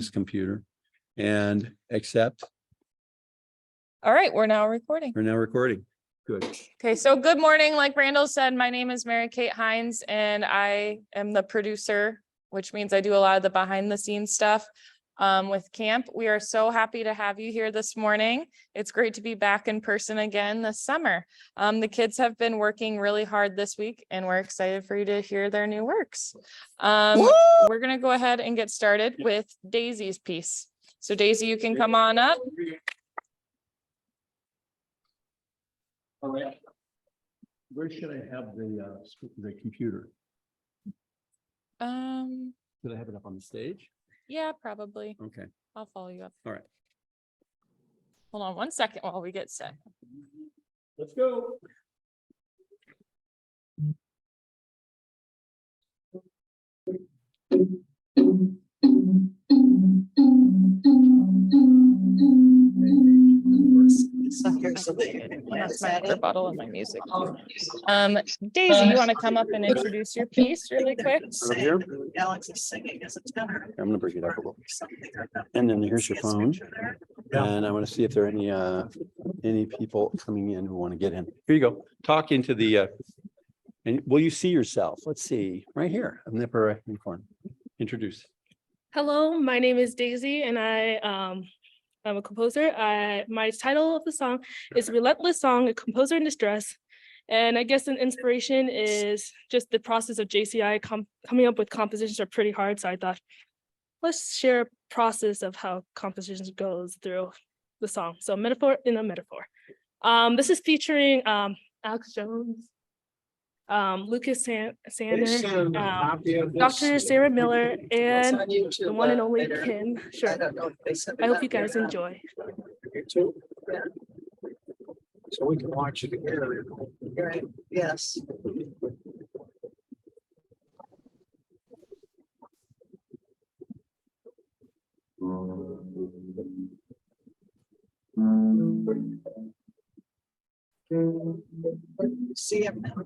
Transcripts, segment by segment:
this computer and accept. All right, we're now recording. We're now recording. Good. Okay, so good morning. Like Randall said, my name is Mary Kate Hines and I am the producer, which means I do a lot of the behind the scenes stuff with camp. We are so happy to have you here this morning. It's great to be back in person again this summer. The kids have been working really hard this week and we're excited for you to hear their new works. We're gonna go ahead and get started with Daisy's piece. So Daisy, you can come on up. All right. Where should I have the computer? Should I have it up on the stage? Yeah, probably. Okay. I'll follow you up. All right. Hold on one second while we get set. Let's go. That's my rebuttal and my music. Daisy, you want to come up and introduce your piece really quick? Alex is singing as a tenor. I'm gonna bring it up a little. And then here's your phone. And I want to see if there are any people coming in who want to get in. Here you go. Talk into the and will you see yourself? Let's see, right here, in the upper right hand corner. Introduce. Hello, my name is Daisy and I'm a composer. My title of the song is Relentless Song, a composer in distress. And I guess an inspiration is just the process of JCI coming up with compositions are pretty hard. So I thought, let's share a process of how compositions goes through the song. So metaphor in a metaphor. This is featuring Alex Jones, Lucas Sander, Dr. Sarah Miller, and the one and only Kim. Sure. I hope you guys enjoy. YouTube. Yeah. So we can watch it together. Right. Yes. See him now.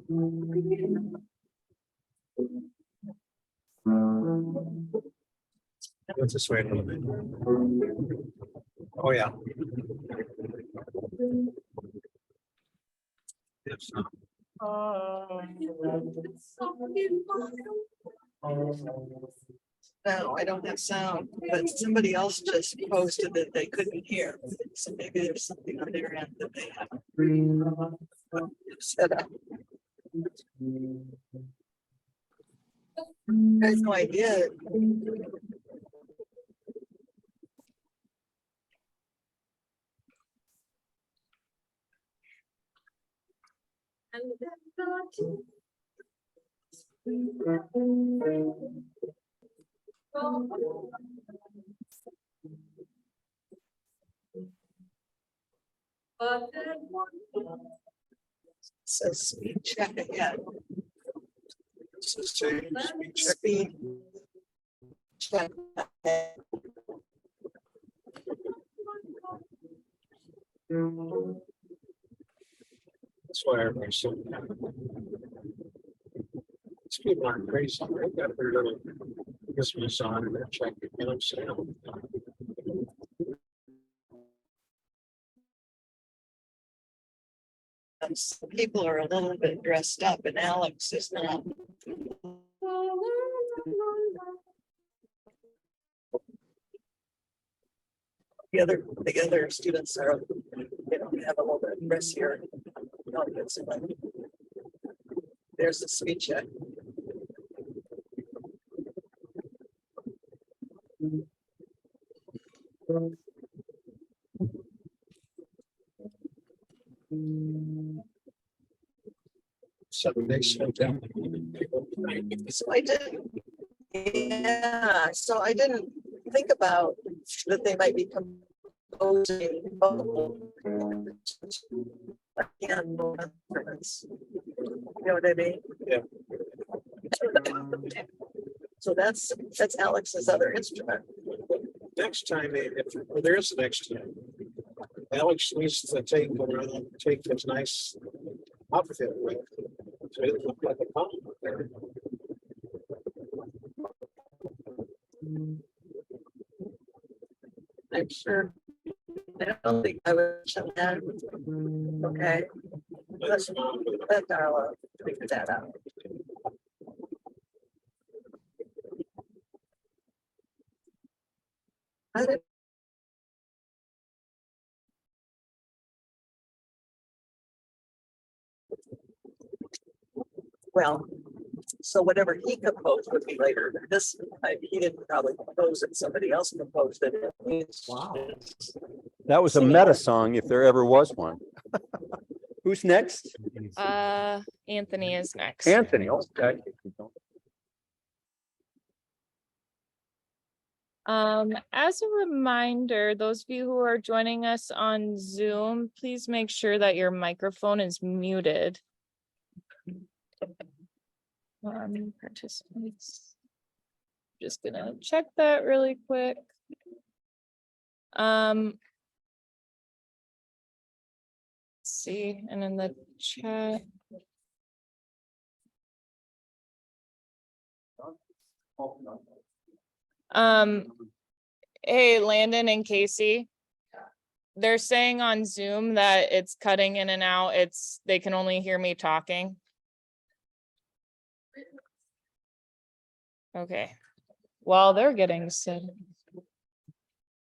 Let's just wait a little bit. Oh, yeah. Yes. No, I don't have sound, but somebody else just posted that they couldn't hear. So maybe there's something on their end that they haven't set up. I have no idea. Says speed check ahead. Speed check ahead. That's why everybody's so. These people aren't crazy. They've got their little Christmas on and they're checking, you know what I'm saying? Some people are a little bit dressed up and Alex is not. The other students are, you know, have a little bit of dress here. There's the speed check. So they slow down. So I didn't. Yeah, so I didn't think about that they might be composing. You know what I mean? Yeah. So that's Alex's other instrument. Next time, well, there is the next time. Alex needs to take this nice outfit with. So it looked like a pump there. I'm sure. I don't think I would shut that. Okay. Let's let Darla figure that out. I didn't- Well, so whatever he composed would be later. This, he didn't probably compose it. Somebody else composed it. Wow. That was a meta song if there ever was one. Who's next? Anthony is next. Anthony. Okay. As a reminder, those of you who are joining us on Zoom, please make sure that your microphone is muted. Participants. Just gonna check that really quick. Let's see, and in the chat. Hey, Landon and Casey. They're saying on Zoom that it's cutting in and out. They can only hear me talking. Okay. While they're getting set.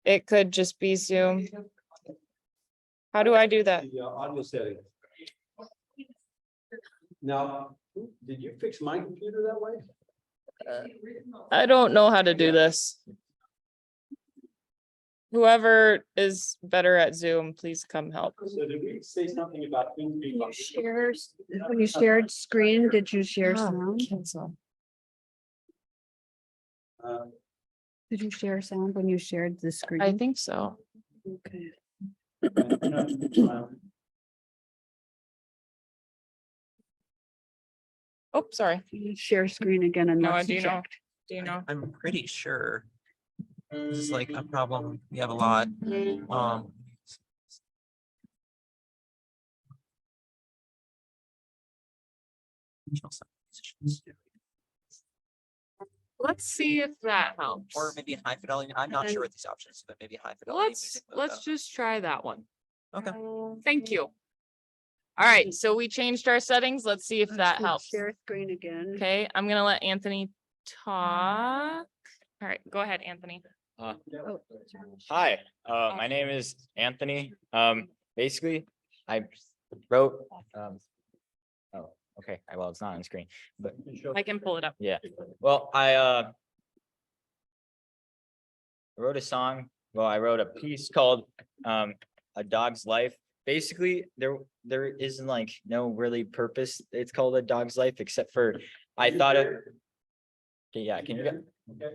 It could just be Zoom. How do I do that? The audio setting. Now, did you fix my computer that way? I don't know how to do this. Whoever is better at Zoom, please come help. So did we say something about things being? When you shared screen, did you share Ah, sound? cancel. Did you share sound when you shared the screen? I think so. Okay. Oh, sorry. You share screen again and No, that's do you know? checked. Do you know? I'm pretty sure this is like a problem. We have a lot. Let's see if that helps. Or maybe high fidelity. I'm not sure what these options, but maybe high fidelity. music mode, Let's just try that one. Okay. Thank you. All right, so we changed our settings. Let's see if that helps. Share screen again. Okay, I'm gonna let Anthony talk. All right, go ahead, Anthony. Oh, Hi, my name is Anthony. Basically, I wrote, oh, okay, well, it's not on the screen, but I can pull it up. yeah. Well, I wrote a song. Well, I wrote a piece called A Dog's Life. Basically, there isn't like no really purpose. It's called A Dog's Life, except for I thought of. Okay, yeah, can you get?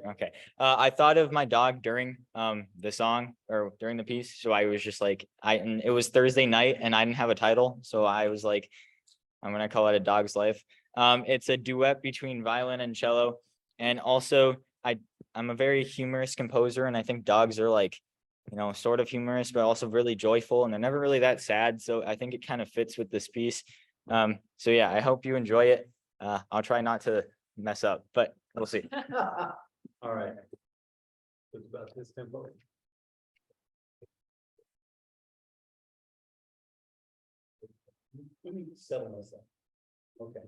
Okay. I thought of my dog during the song or during the piece. So I was just like, and it was Thursday night and I didn't have a title. So I was like, I'm gonna call it A Dog's Life. It's a duet between violin and cello. And also I'm a very humorous composer, and I think dogs are like, you know, sort of humorous, but also really joyful, and they're never really that sad. So I think it kind of fits with this piece. So yeah, I hope you enjoy it. I'll try not to mess up, but we'll see. All right. It's about this tempo. Let me settle myself. Okay.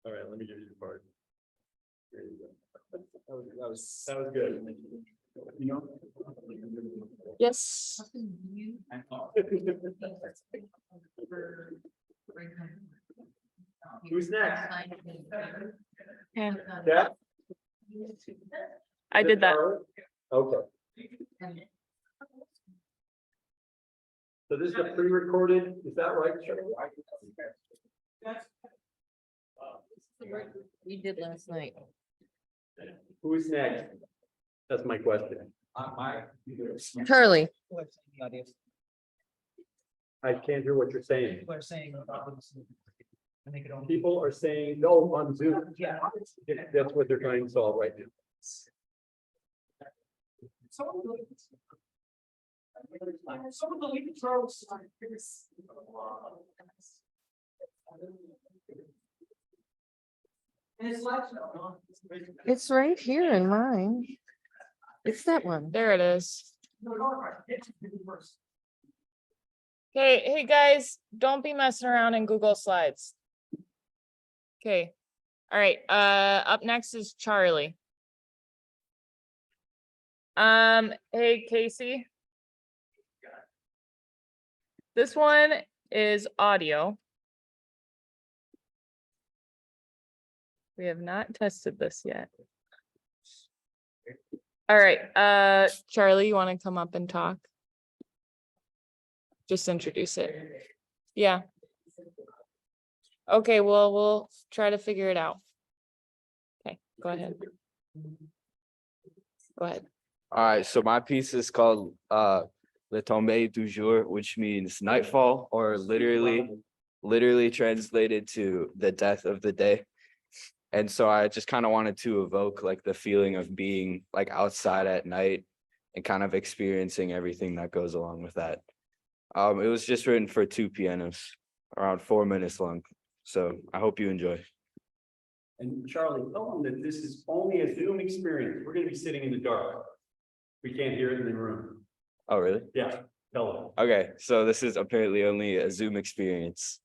All right, let me give you the part. There you go. That was good. You know? Yes. Who's next? Yeah, Yeah? I did that. Okay. So this is a pre-recorded, is that right, Shirley? We did last night. Who's next? That's my question. Charlie. I can't hear what you're saying. People are saying. People are saying, no, on Zoom. Yeah. That's what they're trying to solve right now. It's right here in mine. It's that one. There it is. Hey guys, don't be messing around in Google Slides. Okay, all right, up next is Charlie. Hey Casey. This one is audio. We have not tested this yet. All right, Charlie, you want to come up and talk? just introduce it. Yeah. Okay, well, we'll try to figure it out. Okay, go ahead. Go ahead. All right, so my piece is called Le Tombe du Jour, which means nightfall, or literally translated to the death of the day. And so I just kind of wanted to evoke like the feeling of being like outside at night and kind of experiencing everything that goes along with that. It was just written for 2 pianos, around 4 minutes long. So I hope you enjoy. And Charlie, tell them that this is only a Zoom experience. We're gonna be sitting in the dark. We can't hear it in the room. Oh, really? Yeah, tell them. Okay, so this is apparently only a Zoom experience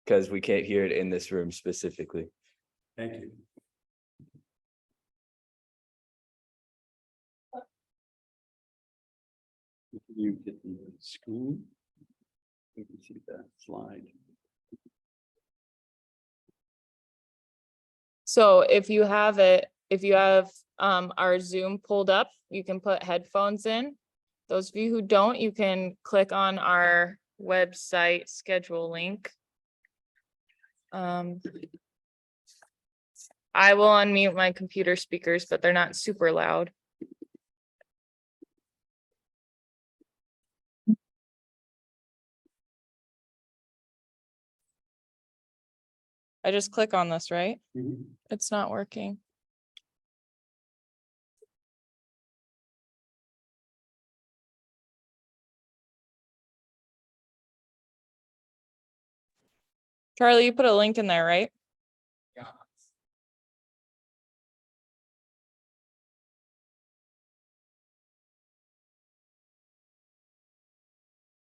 because we can't hear it in this room specifically. Thank you. You get the screen. We can see that slide. So if you have it, if you have our Zoom pulled up, you can put headphones in. Those of you who don't, you can click on our website schedule link. I will unmute my computer speakers, but they're not super loud. I just click on this, right? It's not working. Charlie, you put a link in there, right? Yeah.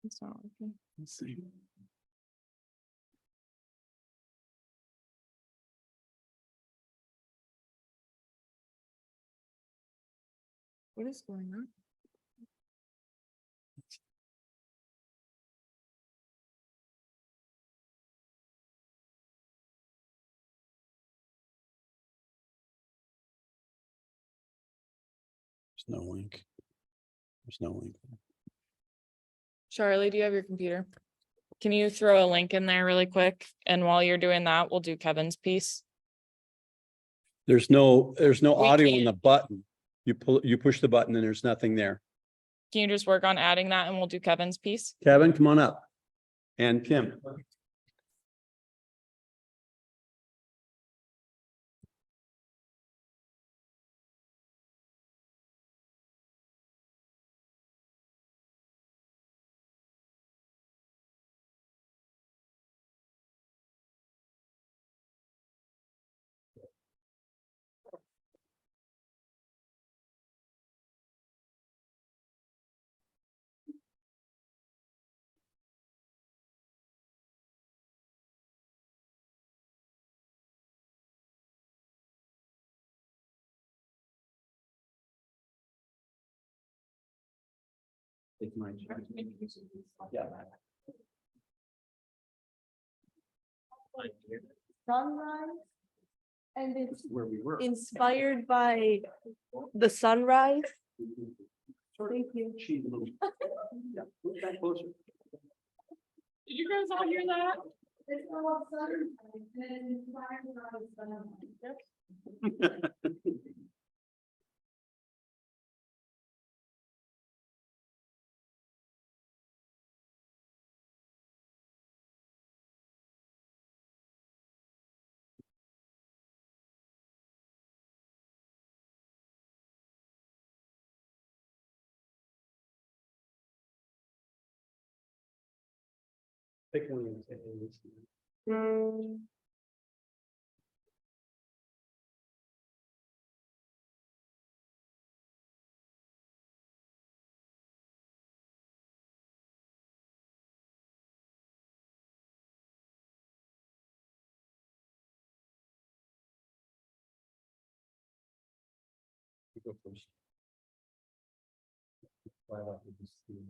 It's not working. Let's see. What is going on? There's no link. There's no link. Charlie, do you have your computer? Can you throw a link in there really quick? And while you're doing that, we'll do Kevin's piece. There's no We audio on can't. the button. You push the button and there's nothing there. Can you just work on adding that and we'll do Kevin's piece? Kevin, come on up. And Kim. It's my turn. Yeah. Sunrise. And it's Where we were. inspired by the sunrise. Thank you. She's a little. Yeah, move that closer. Did you guys all hear that? It's called sunrise, and it's inspired by the sunrise. Pick one and say, hey, this is- You go first. Fly out with this thing.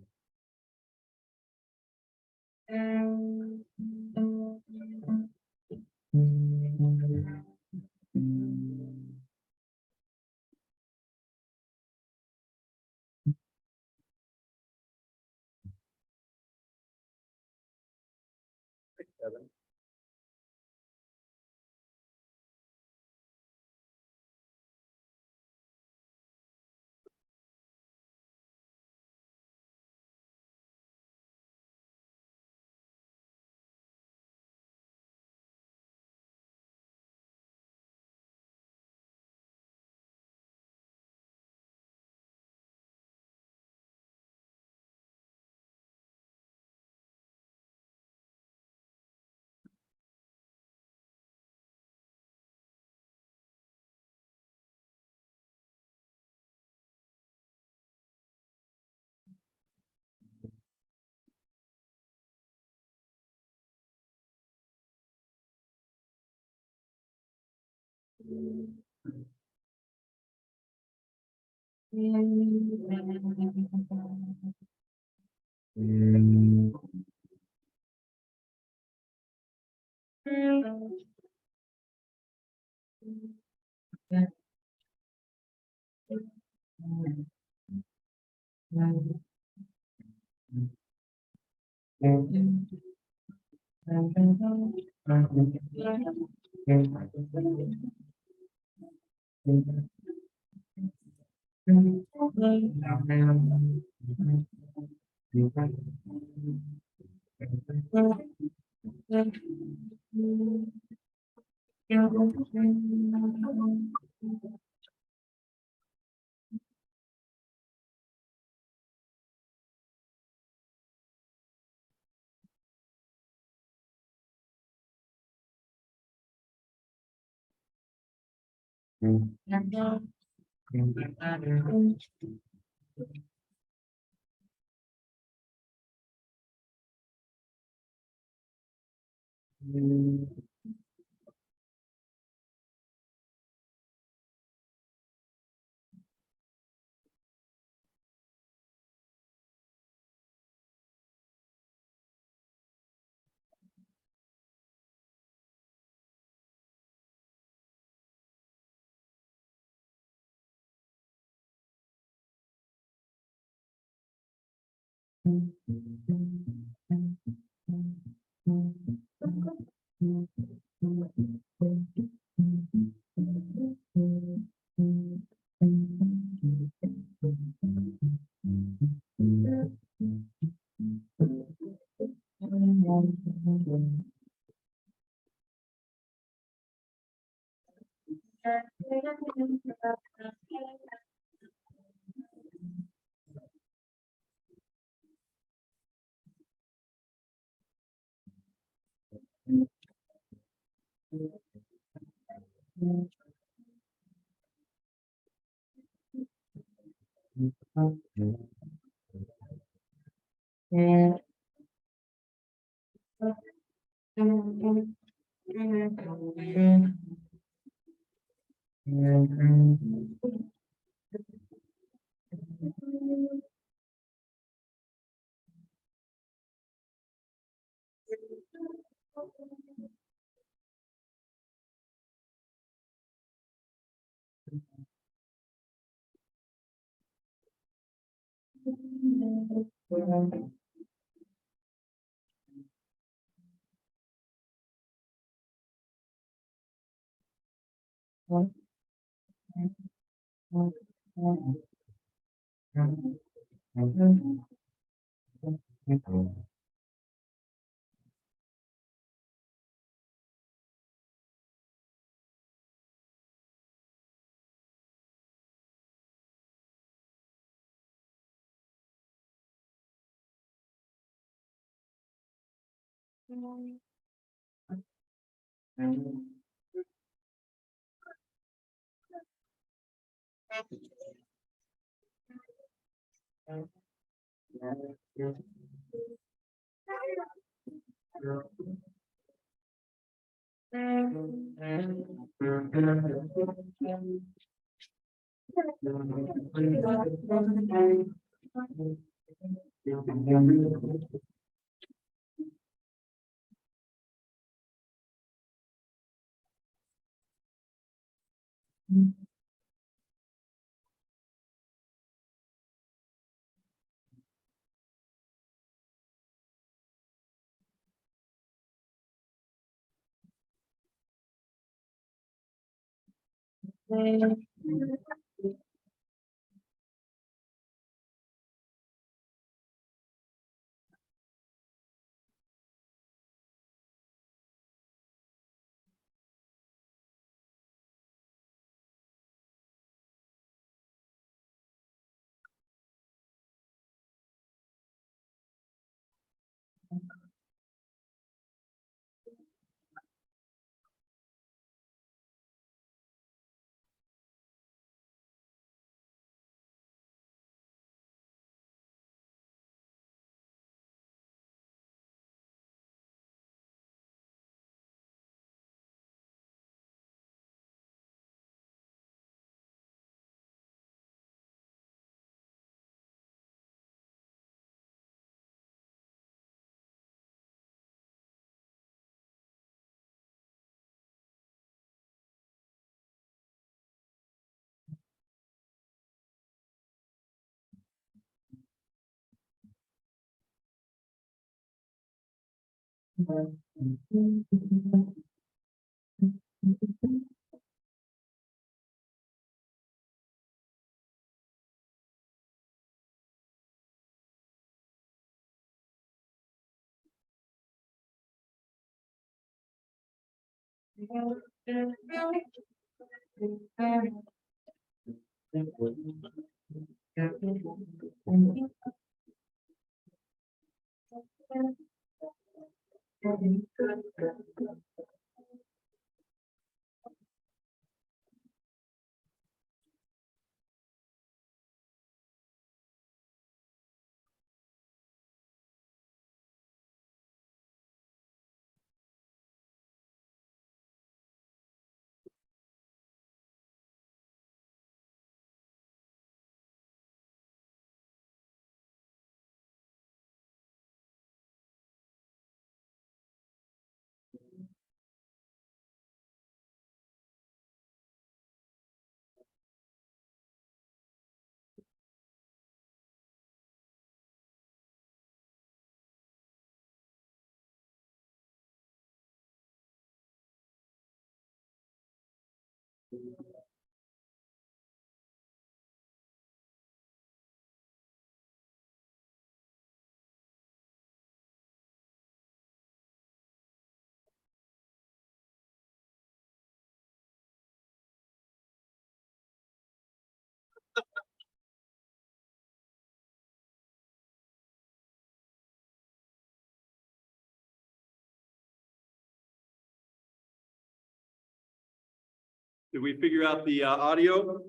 Did we figure out the audio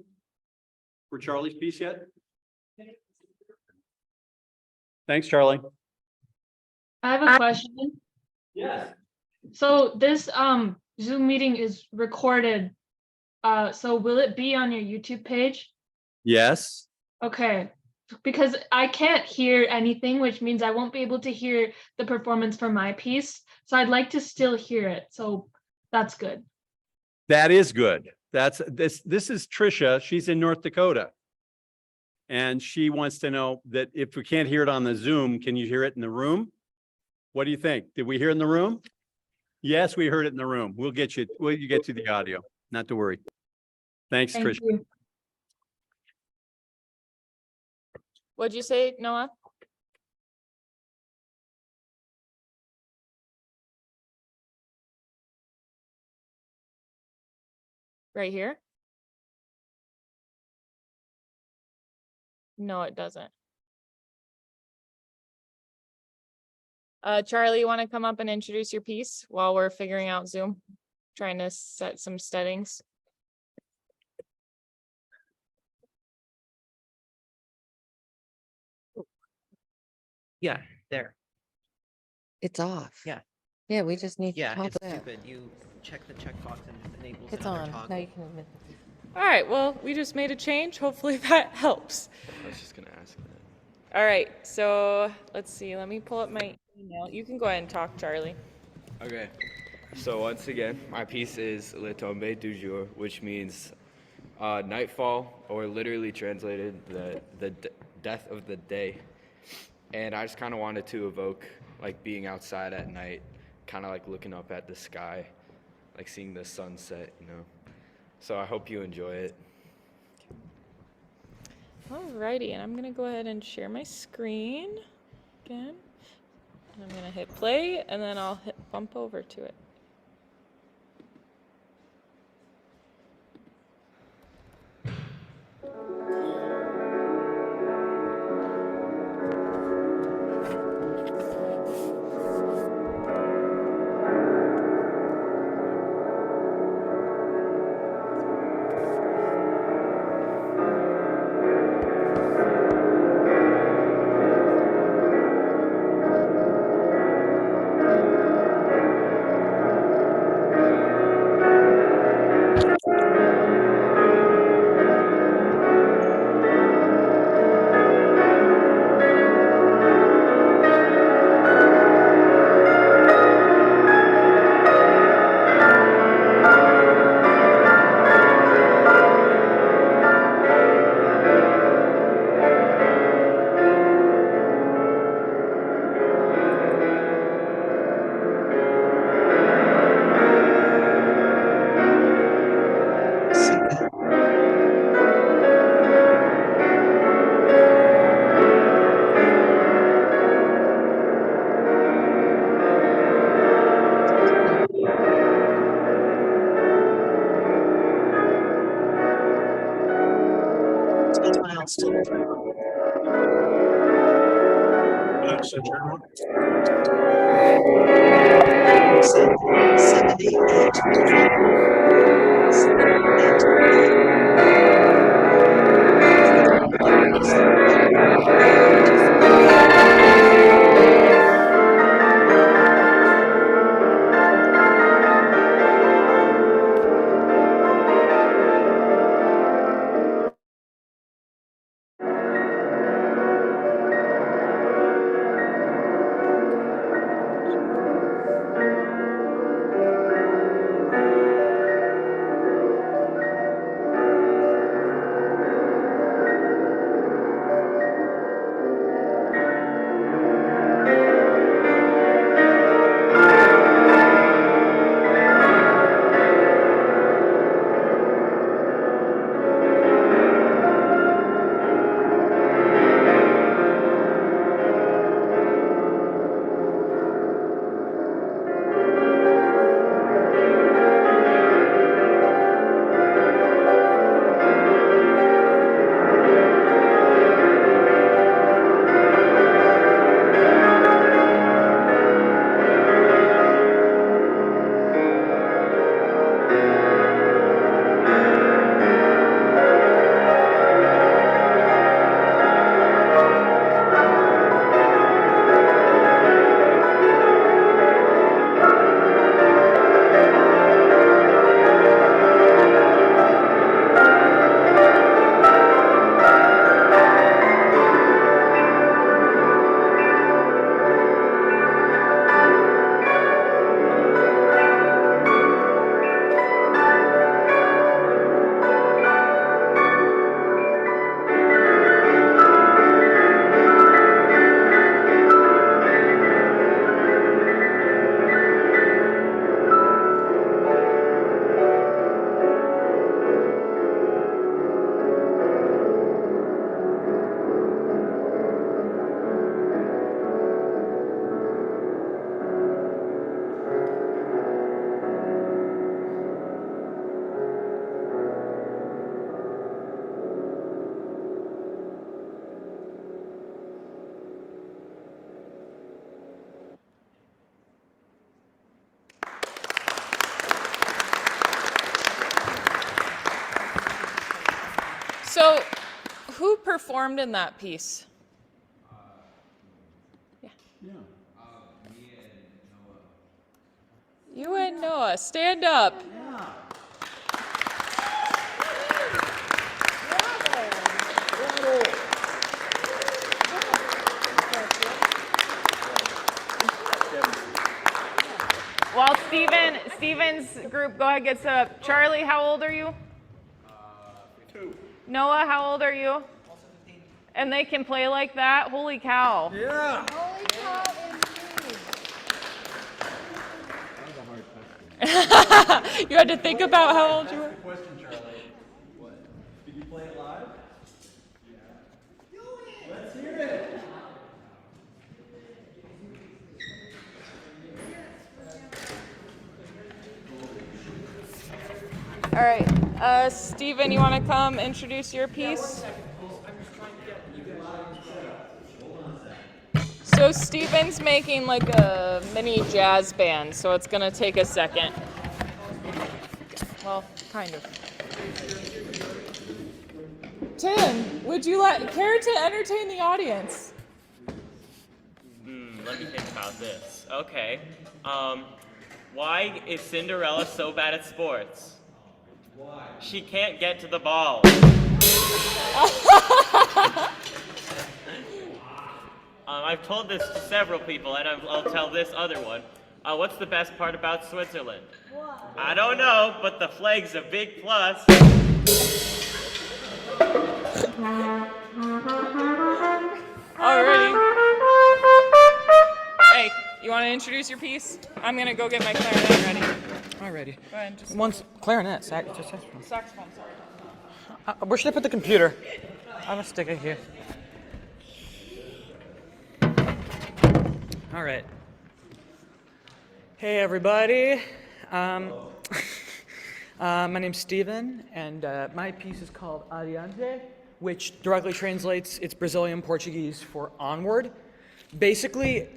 for Charlie's piece yet? Thanks, Charlie. I have a question. Yes. So this Zoom meeting is recorded. So will it be on your YouTube page? Yes. Okay. Because I can't hear anything, which means I won't be able to hear the performance for my piece. So I'd like to still hear it. So that's good. That is good. That's this is Trisha. She's in North Dakota. And she wants to know that if we can't hear it on the Zoom, can you hear it in the room? What do you think? Did we hear it in the room? Yes, we heard it in the room. We'll get you to the audio. Not to worry. Thanks, Thank Trisha. you. What'd you say, Noah? Right here? No, it doesn't. Charlie, you want to come up and introduce your piece while we're figuring out Zoom? Trying to set some settings. Yeah, there. It's off. Yeah. Yeah, we just need to Yeah, talk it's that. stupid. You check the checkbox and it enables It's another on. toggle. Now you can admit. All right, well, we just made a change. Hopefully that helps. I was just gonna ask that. All right, so let's see. Let me pull up my email. You can go ahead and talk, Charlie. Okay. So once again, my piece is Le Tombe du Jour, which means nightfall, or literally translated the death of the day. And I just kind of wanted to evoke like being outside at night, kind of like looking up at the sky, like seeing the sunset, you know. So I hope you enjoy it. Alrighty, and I'm gonna go ahead and share my screen again. And I'm gonna hit play and then I'll hit bump over to it. So turn on. 78. So who performed in that piece? Yeah. You and Noah, stand up. While Steven's group, go ahead, get set up. Charlie, how old are you? 2. Noah, how old are you? And they can play like that? Holy cow. Yeah. Holy cow You had to think about how old you were? All right, Steven, you want to come introduce your piece? So Steven's making like a mini jazz band, so it's gonna take a second. Well, kind of. Tim, would you care to entertain the audience? Let me think about this. Okay. Why is Cinderella so bad at sports? Why? She can't get to the ball. I've told this to several people, and I'll tell this other one. What's the best part about Switzerland? What? I don't know, but the flag's a big plus. Alrighty. Hey, you want to introduce your piece? I'm gonna go get my clarinet ready. Alrighty. Go ahead. Just One's clarinet, saxophone. Sorry. where should I put the computer? I'm gonna stick it here. All right. Hey, everybody. My name's Steven, and my piece is called Adiante, which directly translates, it's Brazilian Portuguese for onward. Basically,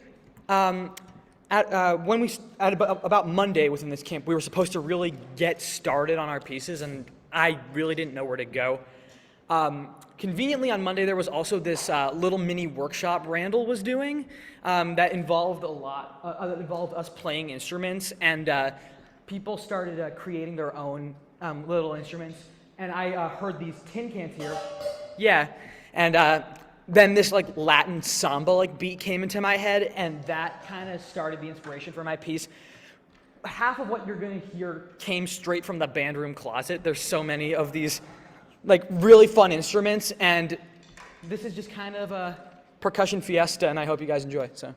about Monday within this camp, we were supposed to really get started on our pieces, and I really didn't know where to go. Conveniently on Monday, there was also this little mini workshop Randall was doing that involved that involved us playing instruments, and people started creating their own little instruments. And I heard these tin cans here. Yeah, and then this like Latin samba like beat came into my head, and that kind of started the inspiration for my piece. Half of what you're gonna hear came straight from the band room closet. There's so many of these like really fun instruments, and this is just kind of a percussion fiesta, and I hope you guys enjoy. So.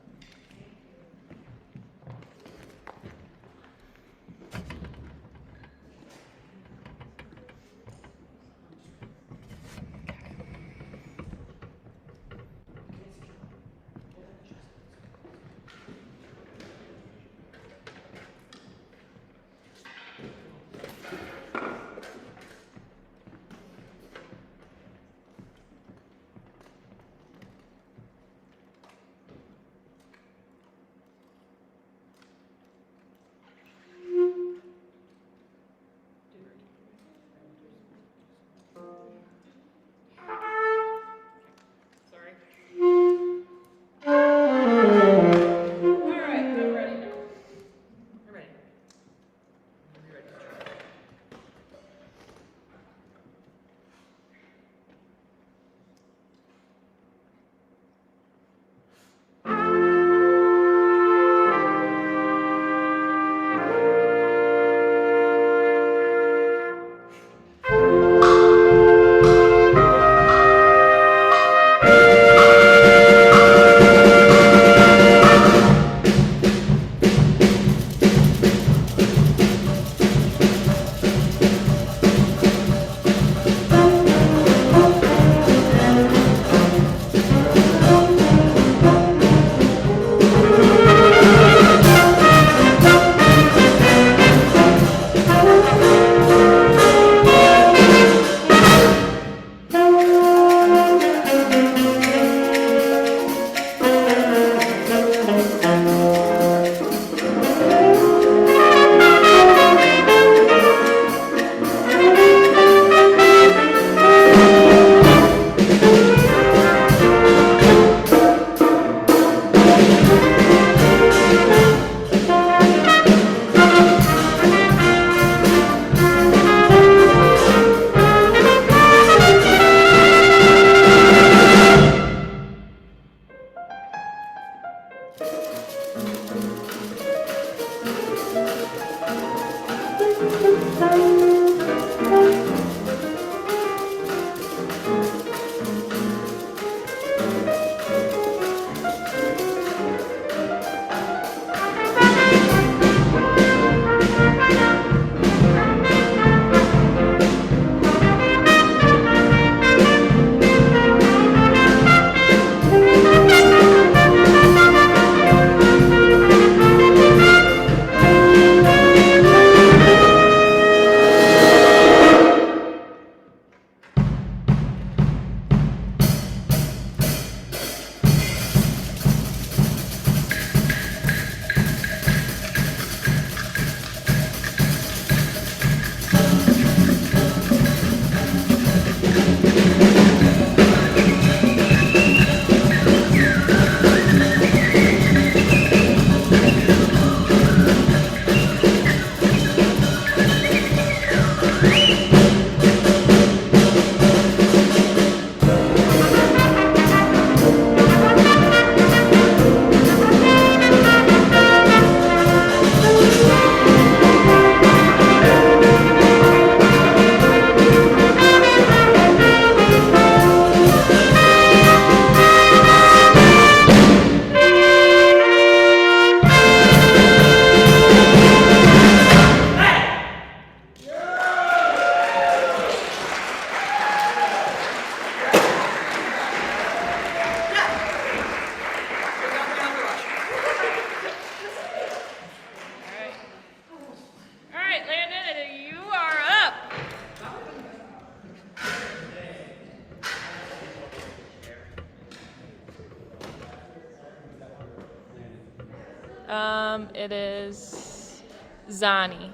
It is Zani.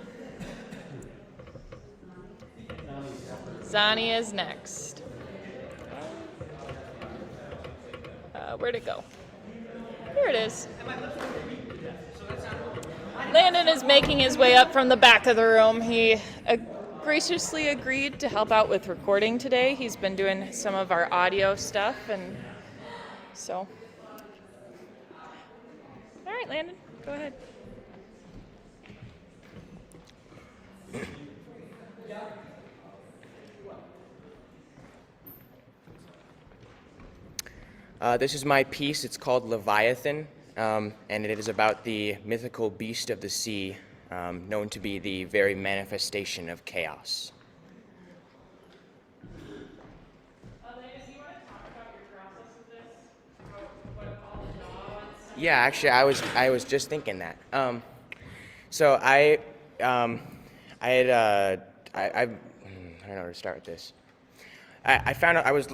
Zani is next. Where'd it go? Here it is. Landon is making his way up from the back of the room. He graciously agreed to help out with recording today. He's been doing some of our audio stuff, and so. All right, Landon, go ahead. This is my piece. It's called Leviathan, and it is about the mythical beast of the sea, known to be the very manifestation of chaos. Yeah, actually, I was just thinking that. So I had I don't know where to start with this. I found out I was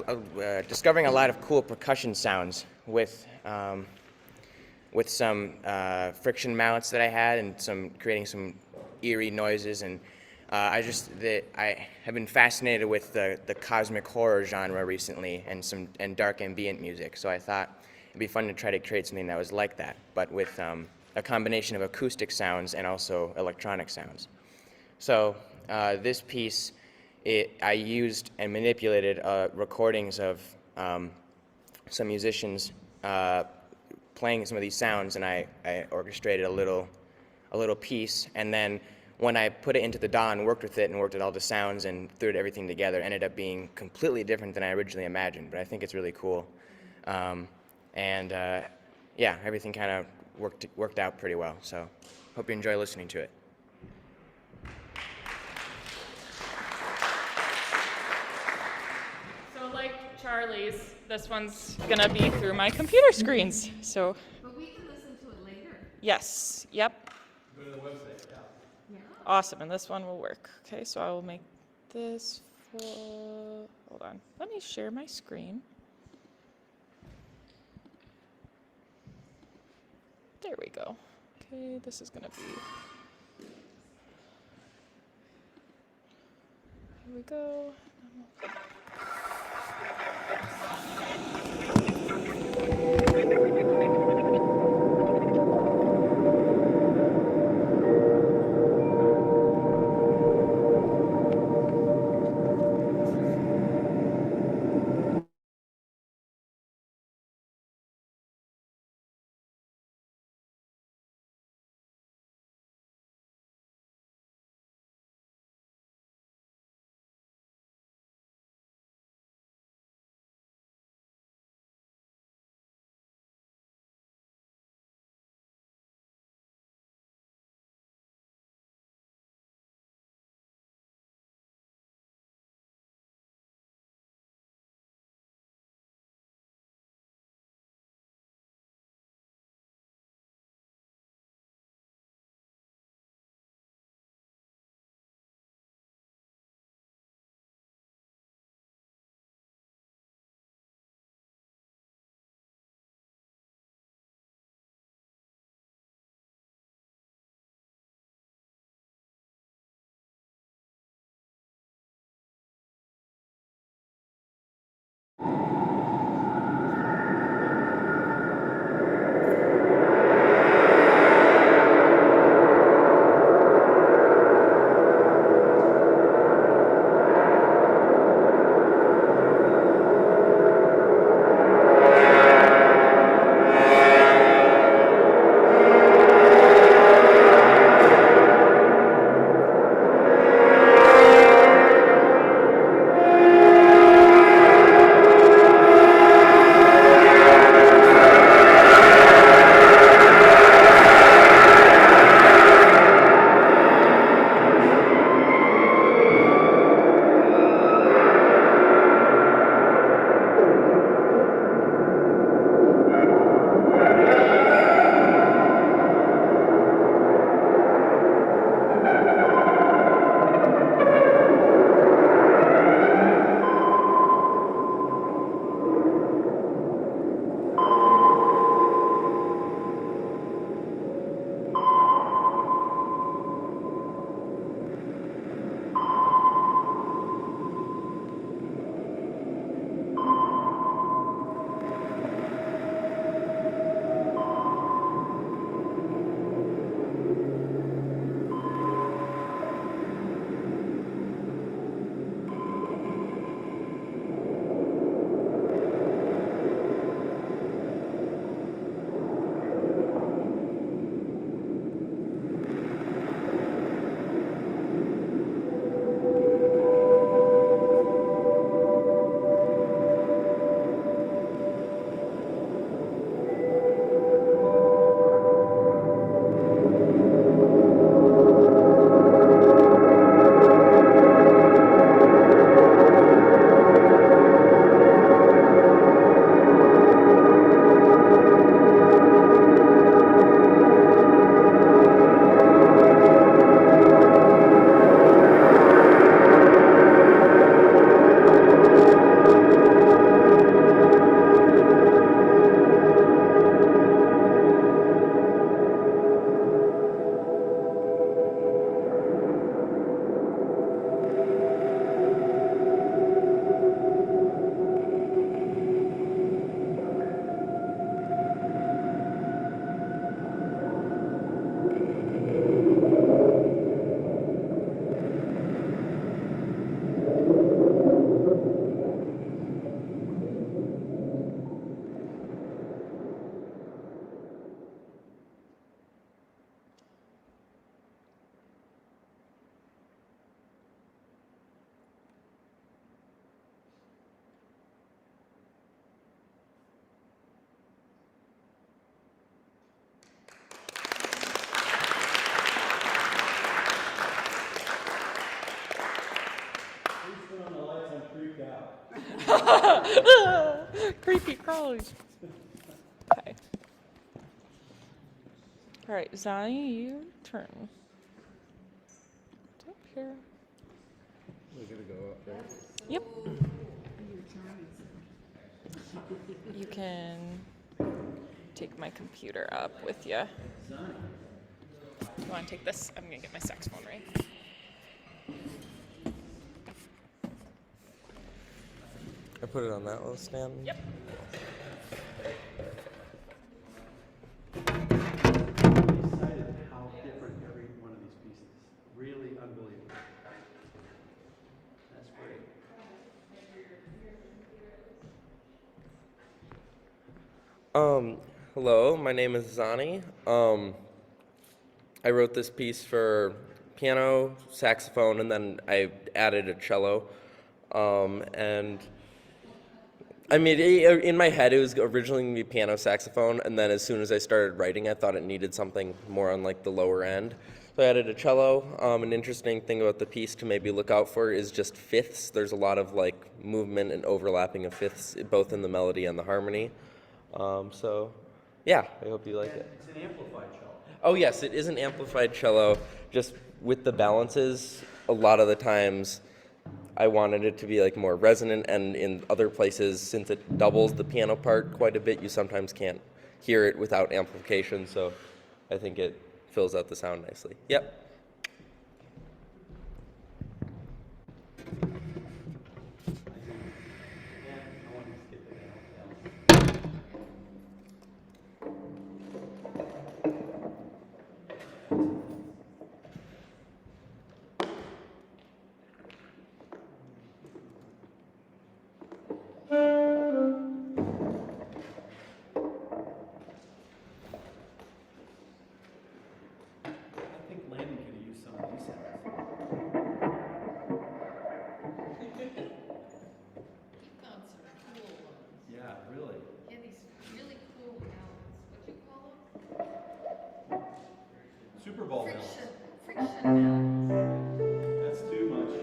discovering a lot of cool percussion sounds with some friction mounts that I had and creating some eerie noises, and I have been fascinated with the cosmic horror genre recently and dark ambient music. So I thought it'd be fun to try to create something that was like that, but with a combination of acoustic sounds and also electronic sounds. So this piece, I used and manipulated recordings of some musicians playing some of these sounds, and I orchestrated a little piece, and then when I put it into the DAW and worked with it and worked with all the sounds and threw everything together, it ended up being completely different than I originally imagined, but I think it's really cool. Yeah, everything kind of worked out pretty well, so hope you enjoy listening to it. So like Charlie's, this one's gonna be through my computer screens, so. But we can listen to it later. Yes, yep. Go to the website, yeah. Awesome, and this one will work. Okay, so I will make this full, hold on, let me share my screen. There we go. Okay, this is gonna be, here we go. Creepy crawlies. Okay. All right, Zani, you turn. It's up here. We're gonna go up there. Yep. You can take my computer up with you. You want to take this? I'm gonna get my saxophone right. I put it on that little stand. Yep. Excited how different every one of these pieces. Really unbelievable. That's great. Hello, my name is Zani. I wrote this piece for piano, saxophone, and then I added a cello. And I mean, in my head, it was originally going to be piano, saxophone, and then as soon as I started writing, I thought it needed something more on like the lower end. So I added a cello. An interesting thing about the piece to maybe look out for is just fifths. There's a lot of like movement and overlapping of fifths, both in the melody and the harmony. So yeah, I hope you like it. It's an amplified cello. Oh yes, it is an amplified cello. Just with the balances, a lot of the times I wanted it to be like more resonant, and in other places, since it doubles the piano part quite a bit, you sometimes can't hear it without amplification, so I think it fills out the sound nicely. Yep. I think Landon could use some of these sounds. Found some cool ones. Yeah, really. Yeah, these really cool balance. What you call them? Super Bowl bells. Friction balance. That's too much.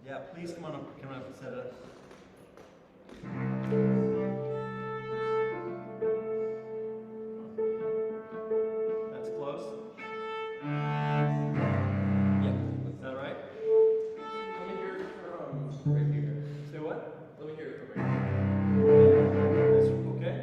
Yeah, please come on up and set it up. That's close. Yeah, is that right? Let me hear it from right here. Say what? Let me hear it from right here. That's okay.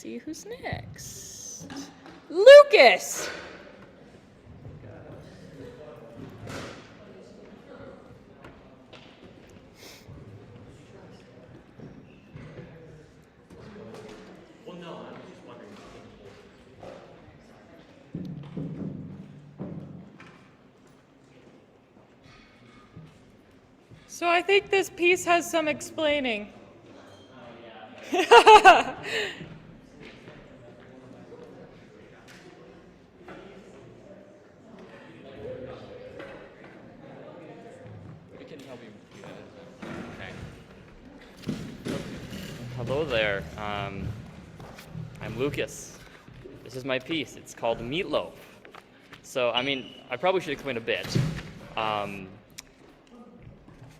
see who's next. Lucas! So I think this piece has some explaining. Hello there. I'm Lucas. This is my piece. It's called Meatloaf. So, I mean, I probably should explain a bit.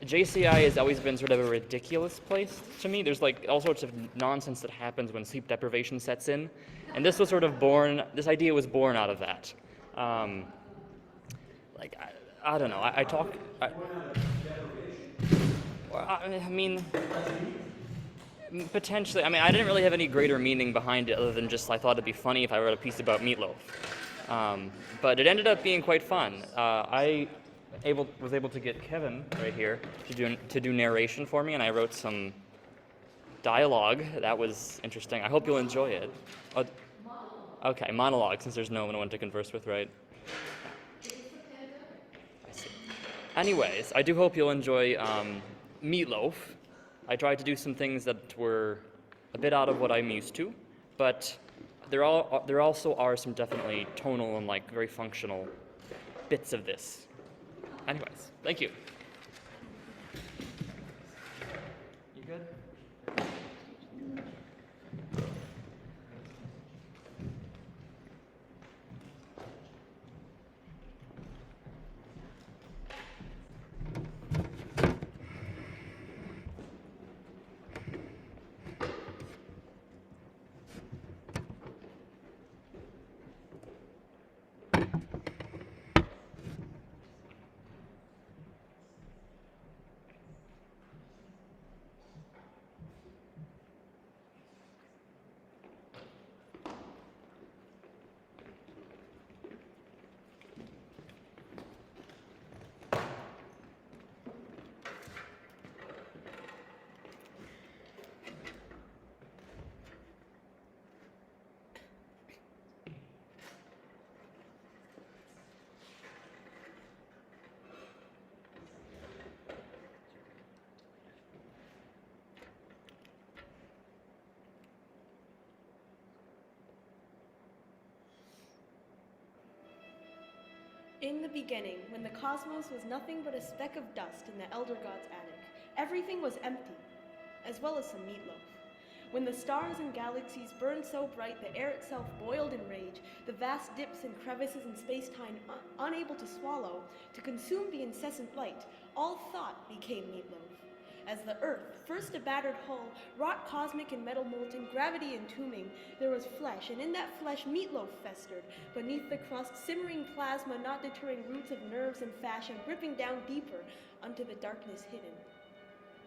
JCI has always been sort of a ridiculous place to me. There's like all sorts of nonsense that happens when sleep deprivation sets in. And this was sort of born, this idea was born out of that. I don't know, I mean, potentially, I mean, I didn't really have any greater meaning behind it other than just I thought it'd be funny if I wrote a piece about meatloaf. But it ended up being quite fun. I was able to get Kevin right here to do narration for me, and I wrote some dialogue. That was interesting. I hope you'll enjoy it. Okay, monologue, since there's no one to converse with, right? I see. Anyways, I do hope you'll enjoy Meatloaf. I tried to do some things that were a bit out of what I'm used to, but there also are some definitely tonal and like very functional bits of this. Anyways, thank you. You good? In the beginning, when the cosmos was nothing but a speck of dust in the Elder God's attic, everything was empty, as well as some meatloaf. When the stars and galaxies burned so bright the air itself boiled in rage, the vast dips and crevices in space-time unable to swallow, to consume the incessant light, all thought became meatloaf. As the earth, first a battered hull, wrought cosmic and metal molten, gravity entombing, there was flesh, and in that flesh meatloaf festered, beneath the crust, simmering plasma, not deterring roots of nerves and fashion, gripping down deeper unto the darkness hidden.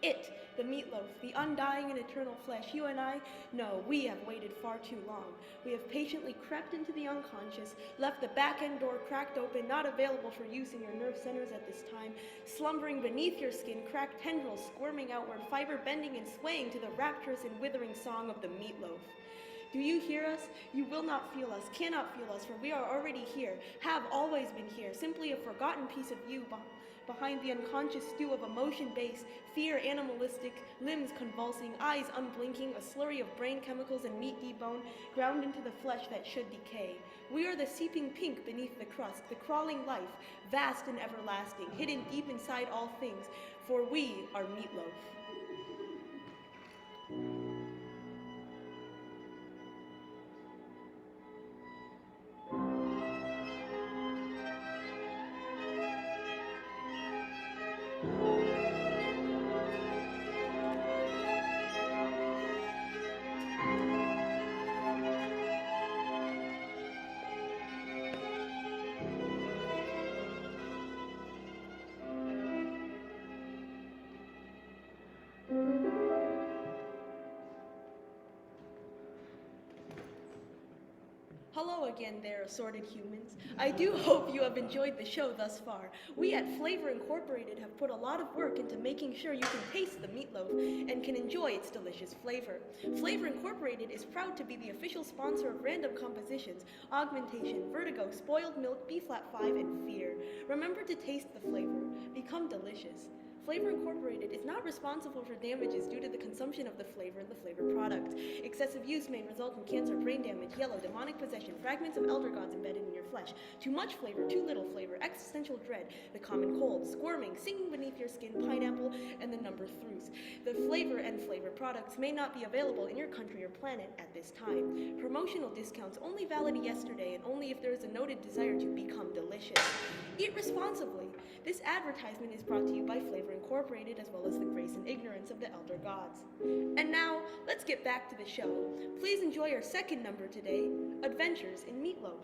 It, the meatloaf, the undying and eternal flesh, you and I, no, we have waited far too long. We have patiently crept into the unconscious, left the back-end door cracked open, not available for use in your nerve centers at this time, slumbering beneath your skin, cracked tendrils squirming outward, fiber bending and swaying to the rapturous and withering song of the meatloaf. Do you hear us? You will not feel us, cannot feel us, for we are already here, have always been here, simply a forgotten piece of you behind the unconscious stew of emotion base, fear animalistic, limbs convulsing, eyes unblinking, a slurry of brain chemicals and meat debone, ground into the flesh that should decay. We are the seeping pink beneath the crust, the crawling life, vast and everlasting, hidden deep inside all things, for we are meatloaf. again there, assorted humans. I do hope you have enjoyed the show thus far. We at Flavor Incorporated have put a lot of work into making sure you can taste the meatloaf and can enjoy its delicious flavor. Flavor Incorporated is proud to be the official sponsor of Random Compositions, Augmentation, Vertigo, Spoiled Milk, B-Flat 5, and Fear. Remember to taste the flavor. Become delicious. Flavor Incorporated is not responsible for damages due to the consumption of the flavor and the flavor product. Excessive use may result in cancer, brain damage, yellow, demonic possession, fragments of elder gods embedded in your flesh, too much flavor, too little flavor, existential dread, the common cold, squirming, singing beneath your skin, pineapple, and the number throughs. The flavor and flavor products may not be available in your country or planet at this time. Promotional discounts only valid yesterday and only if there is a noted desire to become delicious. Eat responsibly. This advertisement is brought to you by Flavor Incorporated as well as the grace and ignorance of the elder gods. And now, let's get back to the show. Please enjoy our second number today, Adventures in Meatloaf.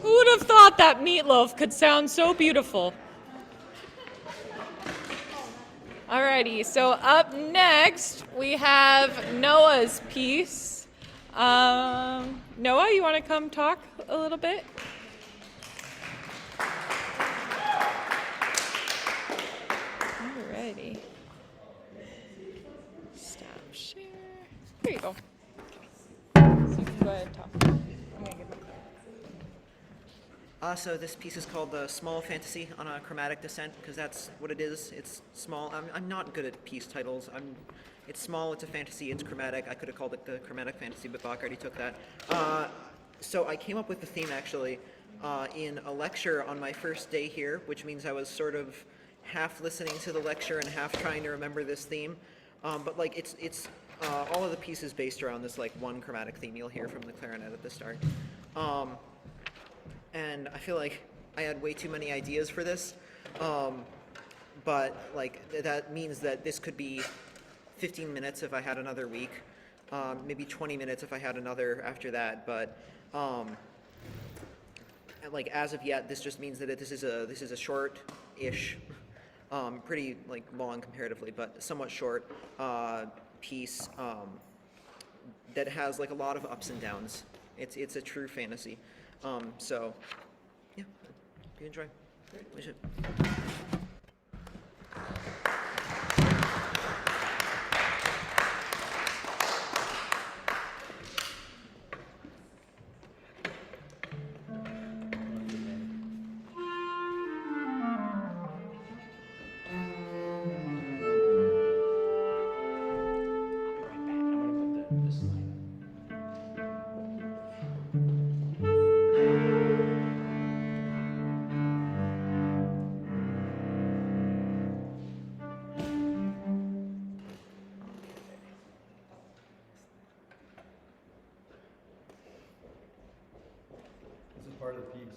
Who would have thought that meatloaf could sound so beautiful? Alrighty, so up next we have Noah's piece. Noah, you want to come talk a little bit? Alrighty. Stop share. There you go. So you can go ahead and talk. I'm gonna give it. So this piece is called the Small Fantasy on a Chromatic Descent because that's what it is. It's small. I'm not good at piece titles. It's small. It's a fantasy. It's chromatic. I could have called it the Chromatic Fantasy, but Bach already took that. So I came up with the theme actually in a lecture on my first day here, which means I was sort of half listening to the lecture and half trying to remember this theme. But like it's all of the pieces based around this like one chromatic theme you'll hear from the clarinet at the start. And I feel like I had way too many ideas for this. But like that means that this could be 15 minutes if I had another week, maybe 20 minutes if I had another after that. But like as of yet, this just means that this is a short-ish, pretty like long comparatively, but somewhat short piece that has like a lot of ups and downs. It's a true fantasy. So yeah, hope you enjoy. We should. This is part of the piece.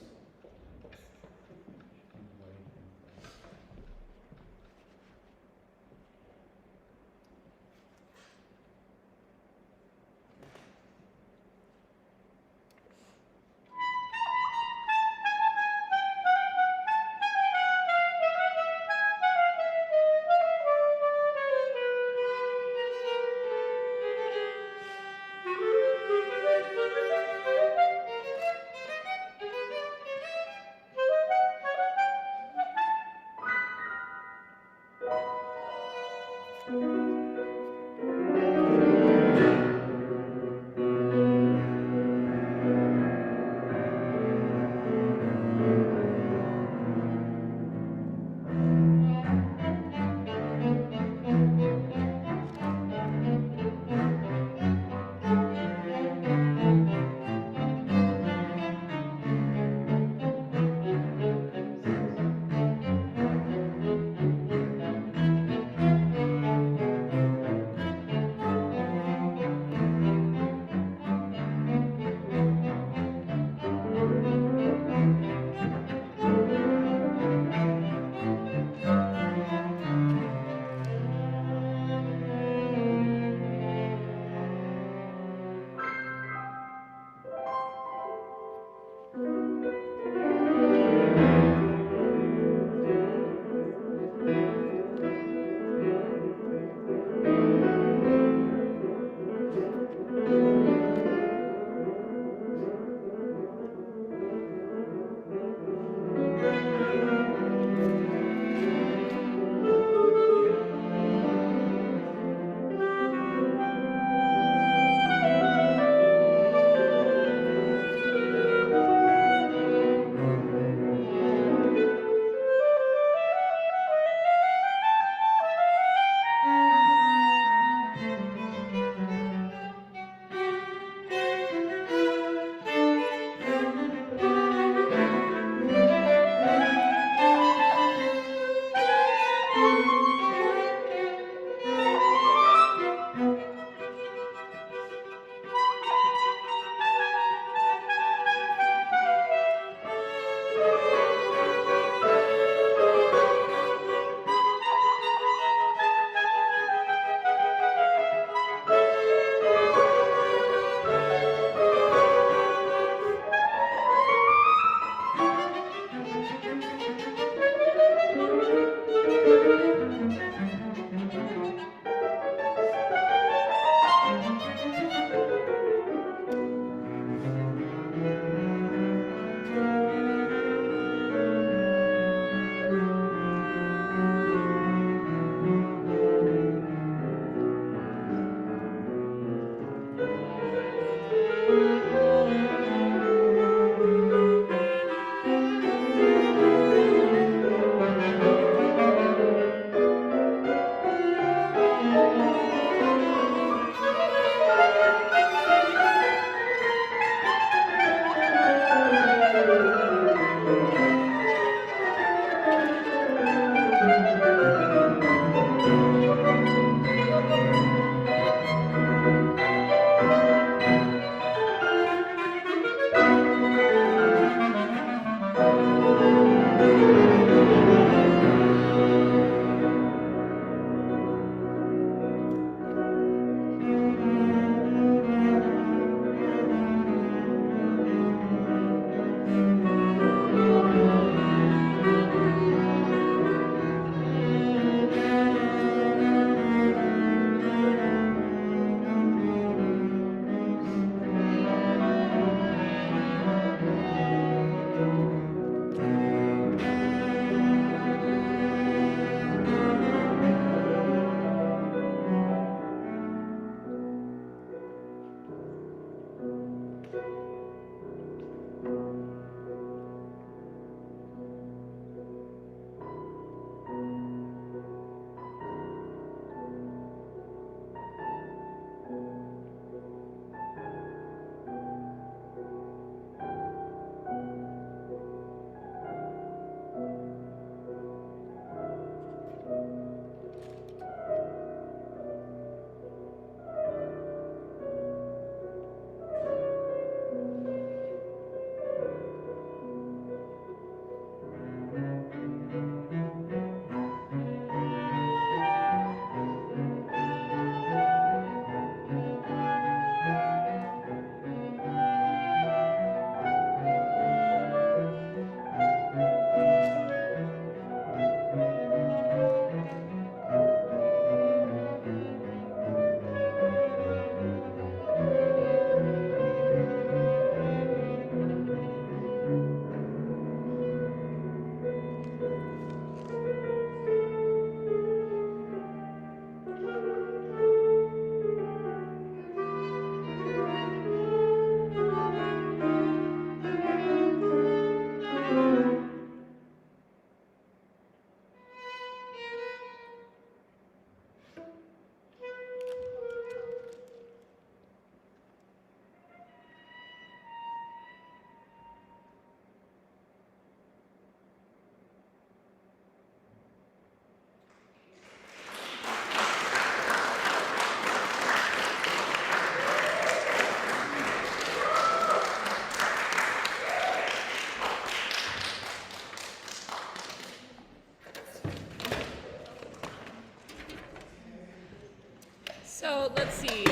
So let's see.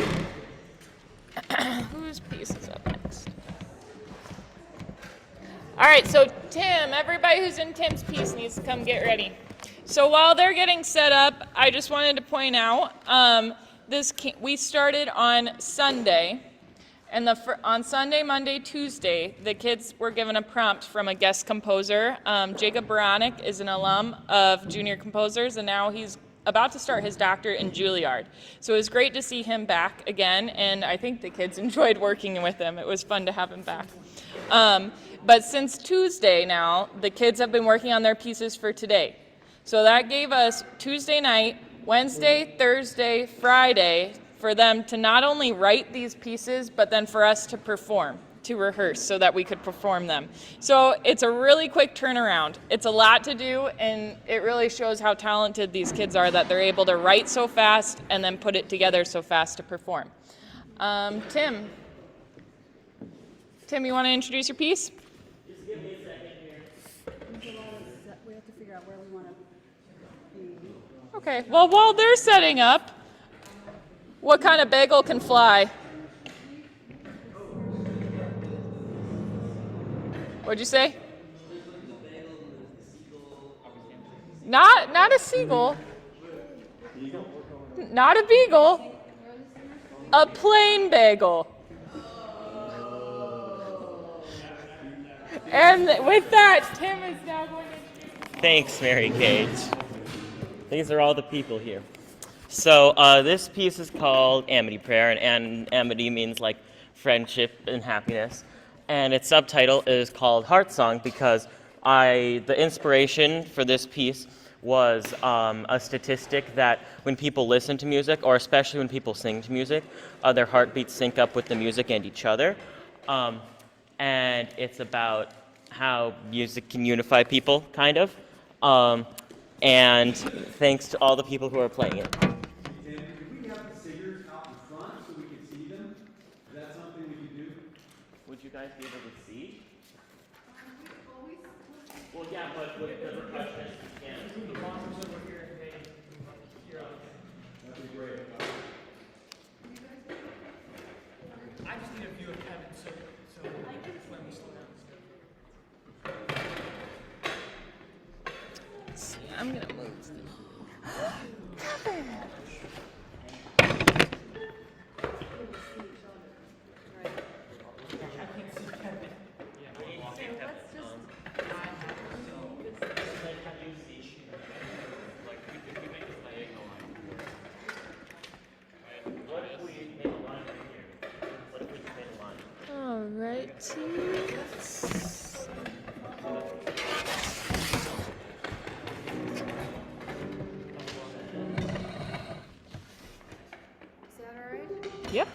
Whose piece is up next? All right, so Tim, everybody who's in Tim's piece needs to come get ready. So while they're getting set up, I just wanted to point out we started on Sunday, and on Sunday, Monday, Tuesday, the kids were given a prompt from a guest composer. Jacob Baronic is an alum of Junior Composers, and now he's about to start his doctorate in Juilliard. So it was great to see him back again, and I think the kids enjoyed working with him. It was fun to have him back. But since Tuesday now, the kids have been working on their pieces for today. So that gave us Tuesday night, Wednesday, Thursday, Friday, for them to not only write these pieces, but then for us to perform, to rehearse so that we could perform them. So it's a really quick turnaround. It's a lot to do, and it really shows how talented these kids are that they're able to write so fast and then put it together so fast to perform. Tim, you want to introduce your piece? We have to figure out where we want to be. Okay, well, while they're setting up, what kind of bagel can fly? What'd you say? Not a seagull. Not a beagle. A plain bagel. And with that, Tim is now going to... Thanks, Mary Kate. These are all the people here. So this piece is called Amity Prayer, and amity means like friendship and happiness. And its subtitle is called Heart Song because the inspiration for this piece was a statistic that when people listen to music, or especially when people sing to music, their heartbeats sync up with the music and each other. And it's about how music can unify people, kind of. And thanks to all the people who are playing it. Tim, could we have the singers out in front so we can see them? Is that something we can do? Would you guys be able to see? Well, yeah, but with the percussionists, you can't. The monsters over here, and they hear out. That'd be great. I just need a view of Kevin, so let me slow down. I'm gonna move. All righty. Yep.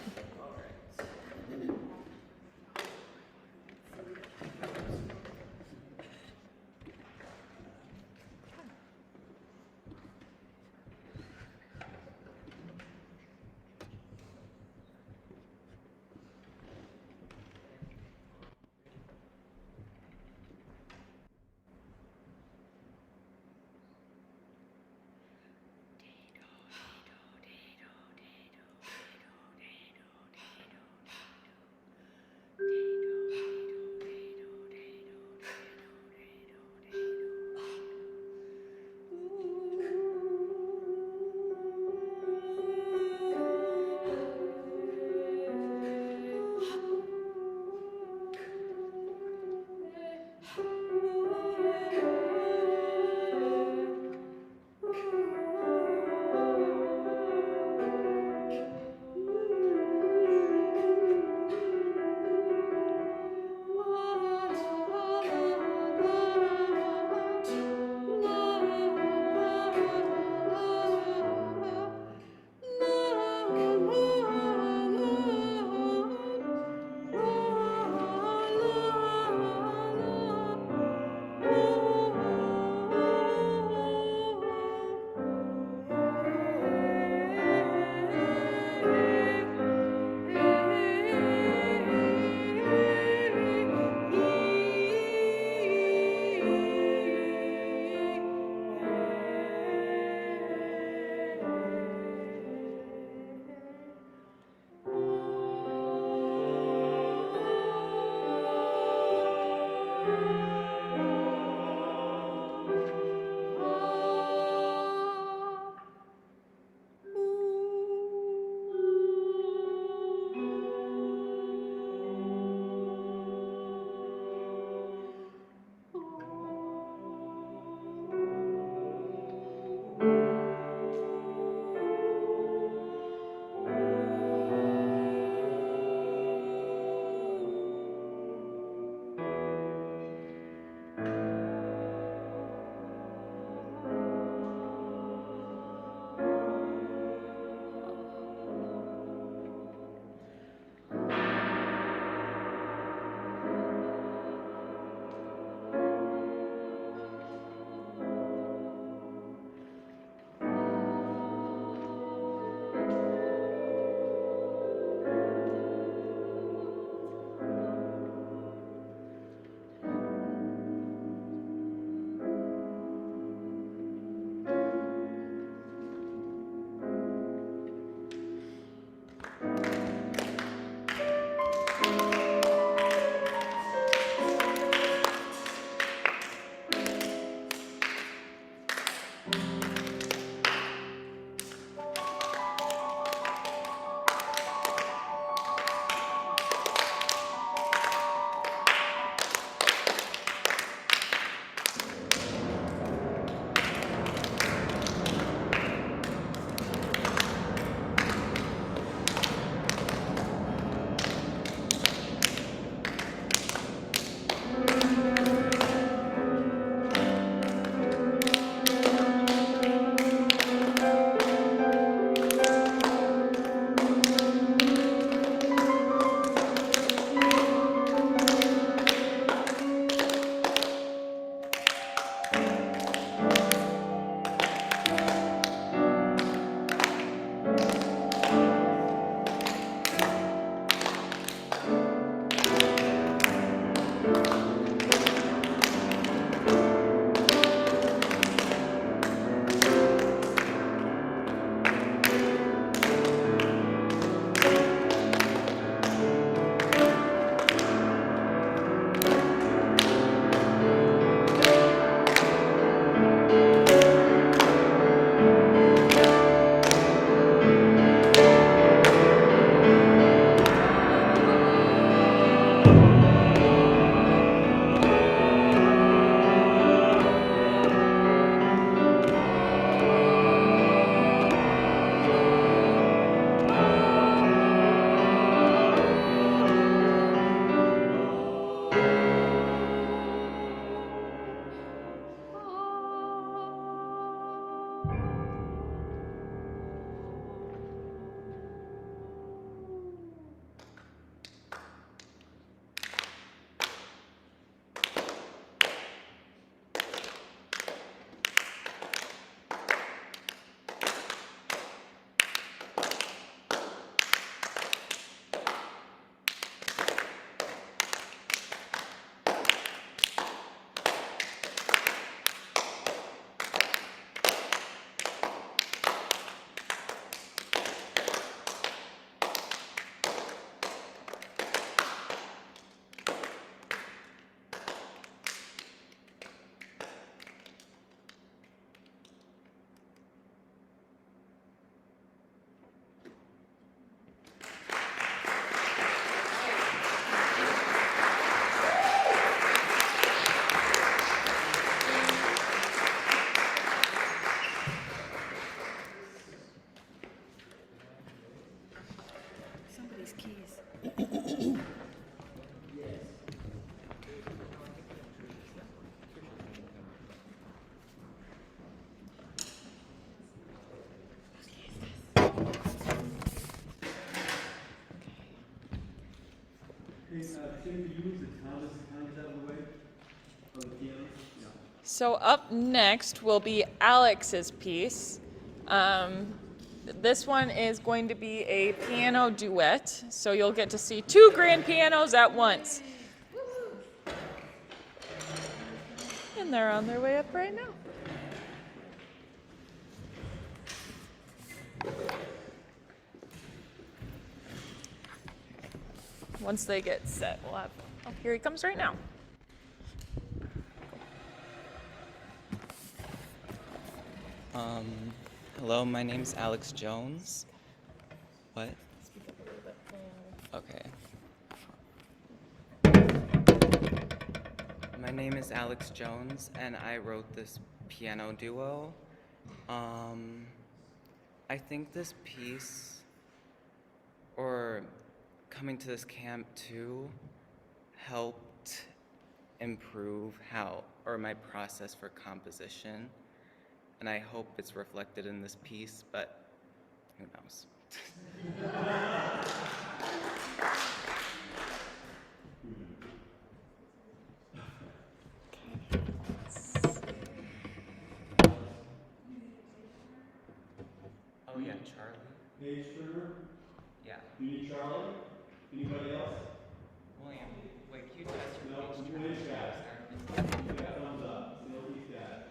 So up next will be Alex's piece. This one is going to be a piano duet, so you'll get to see 2 grand pianos at once. And they're on their way up right now. Once they get set, we'll have, oh, here he comes right now. Hello, my name's Alex Jones. What? Okay. My name is Alex Jones, and I wrote this piano duo. I think this piece, or coming to this camp too, helped improve my process for composition. And I hope it's reflected in this piece, but who knows? Oh yeah, Charlie. Page turner? Yeah. Do you need Charlie? Anybody else? William, wait, can you test your No, page William's turner? got it. You got thumbs up. Still he's got it.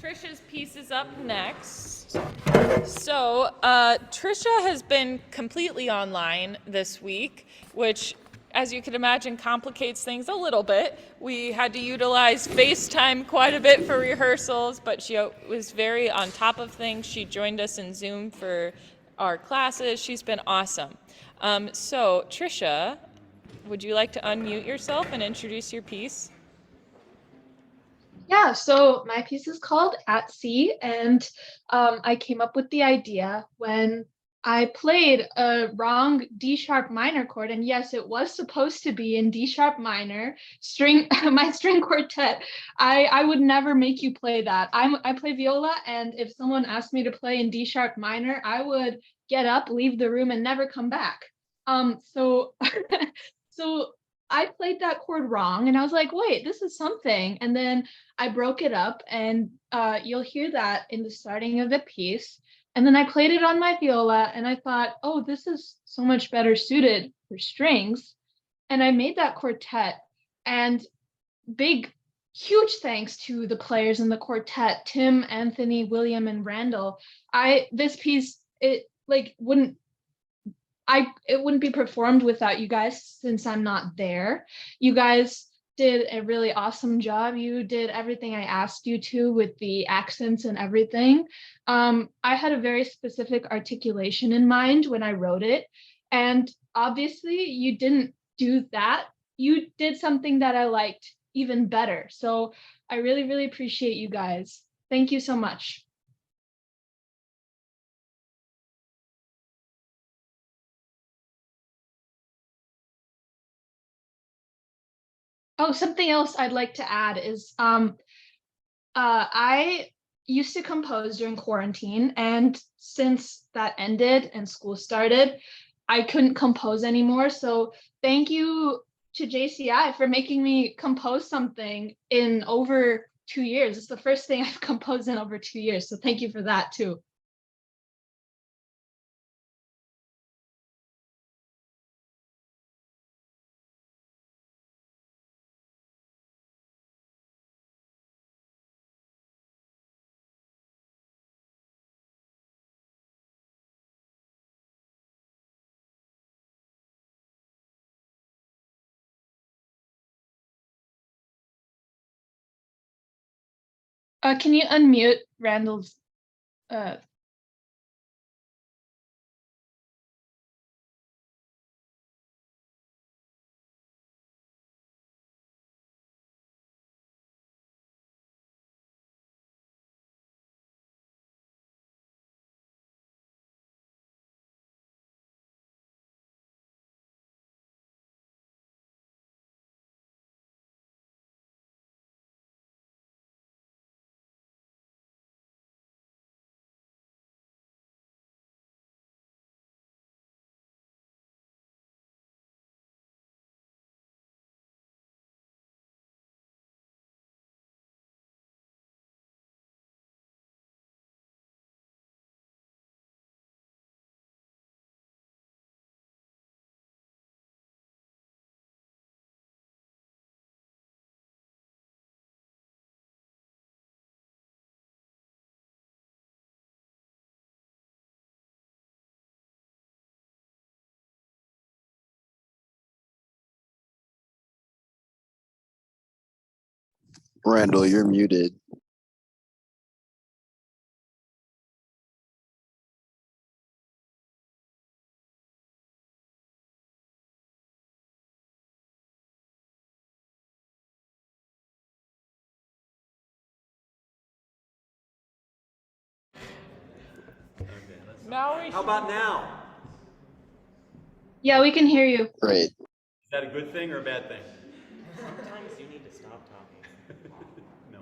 Trisha's piece is up next. So, Trisha has been completely online this week, which, as you can imagine, complicates things a little bit. We had to utilize FaceTime quite a bit for rehearsals, but she was very on top of things. She joined us in Zoom for our classes. She's been awesome. So, Trisha, would you like to unmute yourself and introduce your piece? Yeah, so my piece is called At Sea, and I came up with the idea when I played a wrong D sharp minor chord, and yes, it was supposed to be in D sharp minor string, my string quartet. I would never make you play that. I play viola, and if someone asked me to play in D sharp minor, I would get up, leave the room, and never come back. So so I played that chord wrong, and I was like, wait, this is something. And then I broke it up, and you'll hear that in the starting of the piece. And then I played it on my viola, and I thought, oh, this is so much better suited for strings. And I made that quartet. And big, huge thanks to the players in the quartet, Tim, Anthony, William, and Randall. This piece, it wouldn't be performed without you guys since I'm not there. You guys did a really awesome job. You did everything I asked you to with the accents and everything. I had a very specific articulation in mind when I wrote it. And obviously you didn't do that. You did something that I liked even better. So I really, really appreciate you guys. Thank you so much. Oh, something else I'd like to add is I used to compose during quarantine, and since that ended and school started, I couldn't compose anymore. So thank you to JCI for making me compose something in over 2 years. It's the first thing I've composed in over 2 years. So thank you for that too. Can you unmute Randall's Randall, you're muted. How about now? Yeah, we can hear you. Great. Is that a good thing or a bad thing? Sometimes you need to stop talking. No.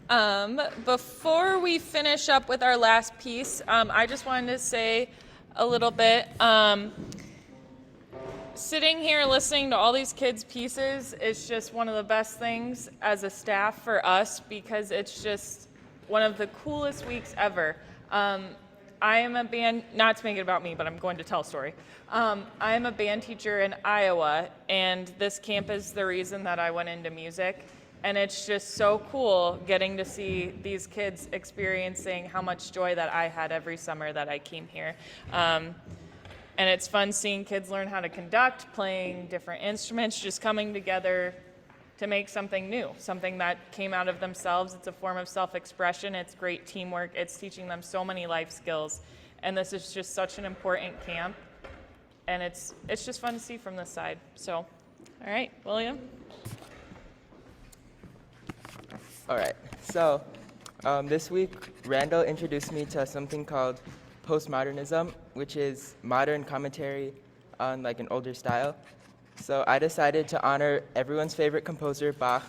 Before we finish up with our last piece, I just wanted to say a little bit. Sitting here listening to all these kids' pieces is just one of the best things as a staff for us because it's just one of the coolest weeks ever. I am a band, not to make it about me, but I'm going to tell a story. I am a band teacher in Iowa, and this camp is the reason that I went into music. And it's just so cool getting to see these kids experiencing how much joy that I had every summer that I came here. And it's fun seeing kids learn how to conduct, playing different instruments, just coming together to make something new, something that came out of themselves. It's a form of self-expression. It's great teamwork. It's teaching them so many life skills. And this is just such an important camp. And it's just fun to see from this side. So, all right, William. All right, so this week, Randall introduced me to something called postmodernism, which is modern commentary on like an older style. So I decided to honor everyone's favorite composer, Bach,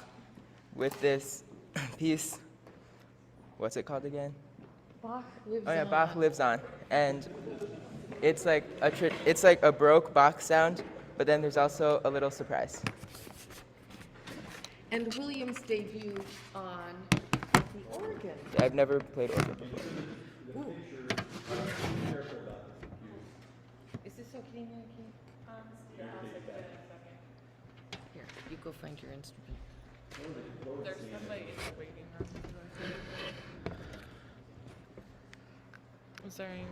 with this piece. What's it called again? Bach lives Oh yeah, on. Bach lives on, and it's like a Baroque Bach sound, but then there's also a little surprise. And William's debut on the organ. I've never played organ before. Ooh. Is this okay, Mary Kate? Here, you go find your instrument. There's somebody in the waiting room. Is there any?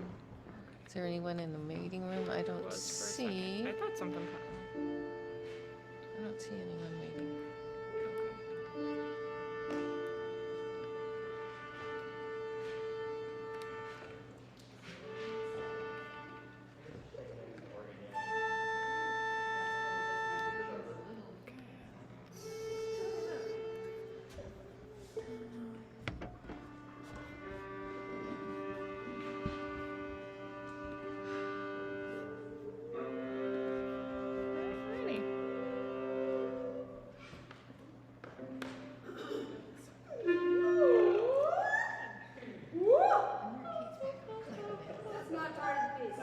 Is there anyone in the waiting room? I don't see. I thought something happened. I don't see anyone waiting. That's not part of the piece.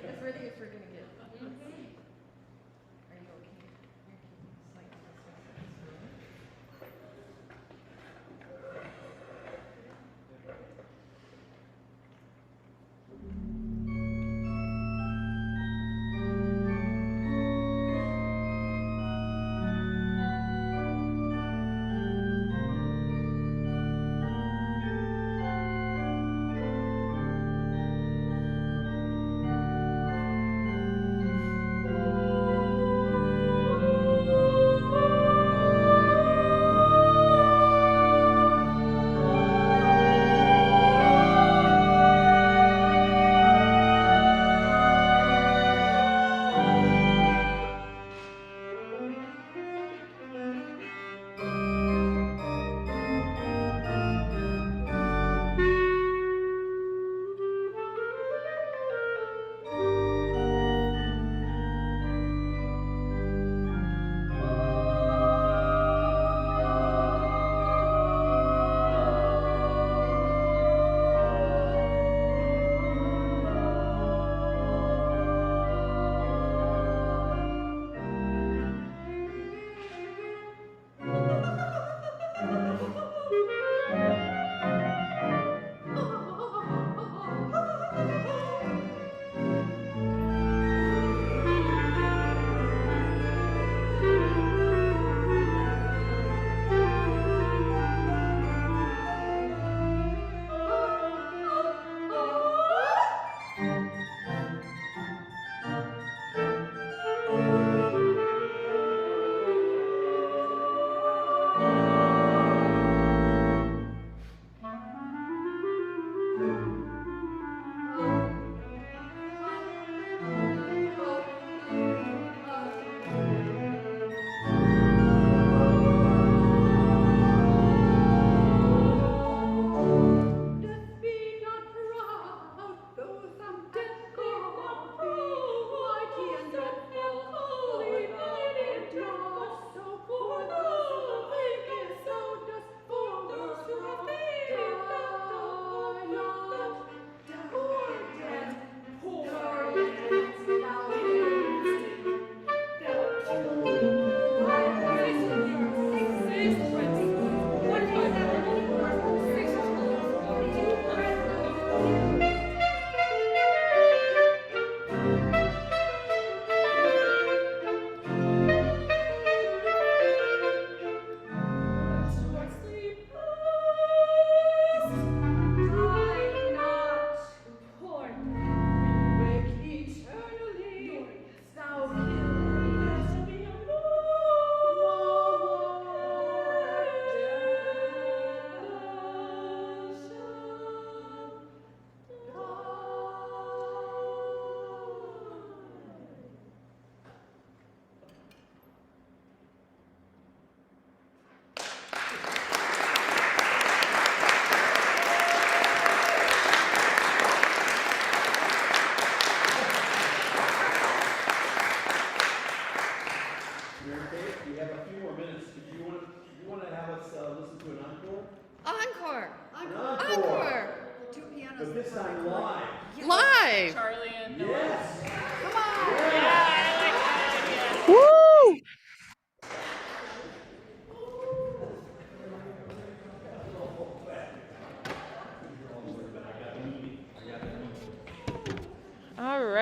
As ready as we're gonna get. Are you okay?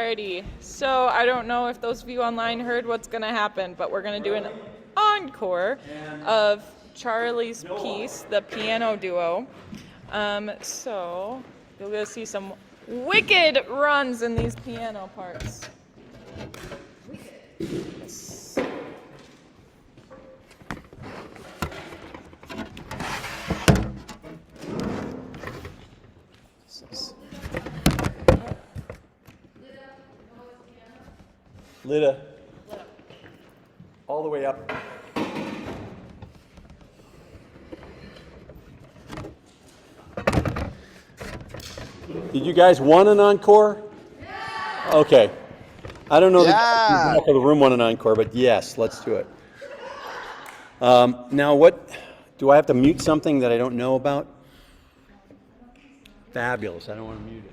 Alrighty, so I don't know if those of you online heard what's gonna happen, but we're gonna do an encore of Charlie's piece, the piano duo. So you'll go see some wicked runs in these piano parts. Yes. Lida. All the way up. Did you guys want an encore? Yeah. Okay. I don't know Yeah. the back of the room want an encore, but yes, let's do it. Now what, do I have to mute something that I don't know about? Fabulous, I don't want to mute it.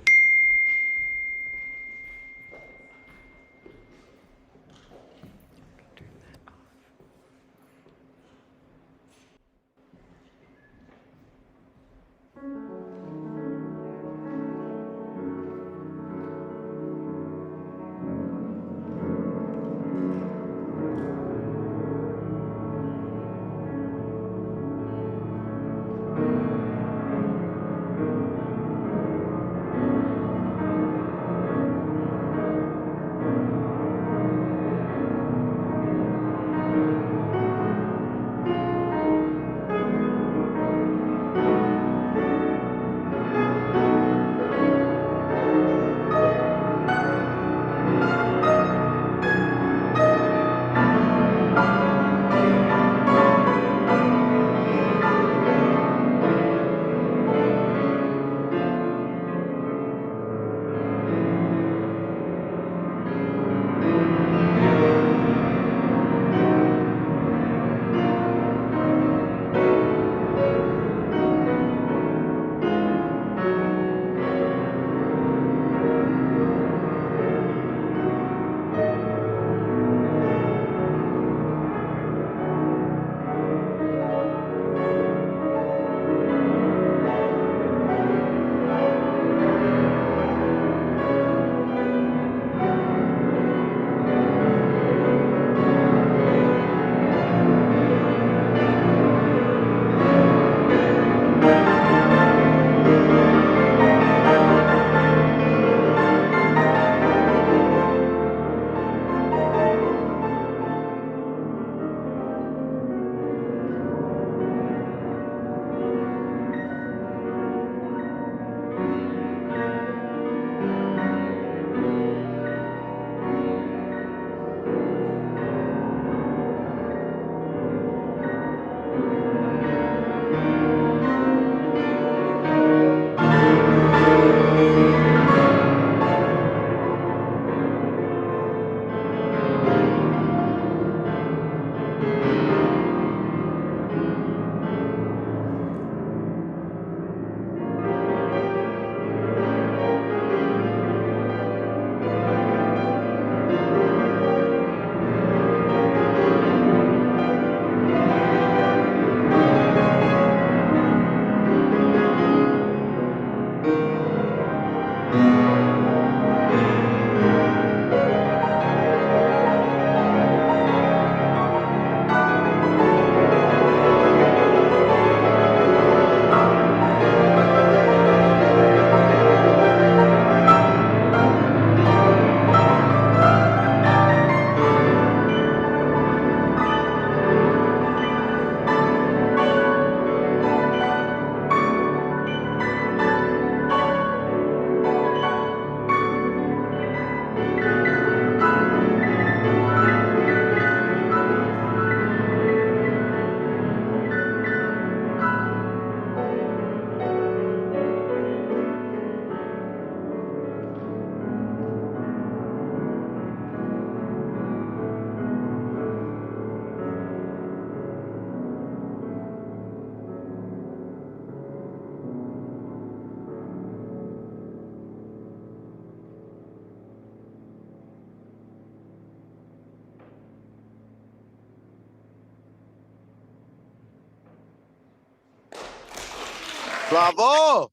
Bravo!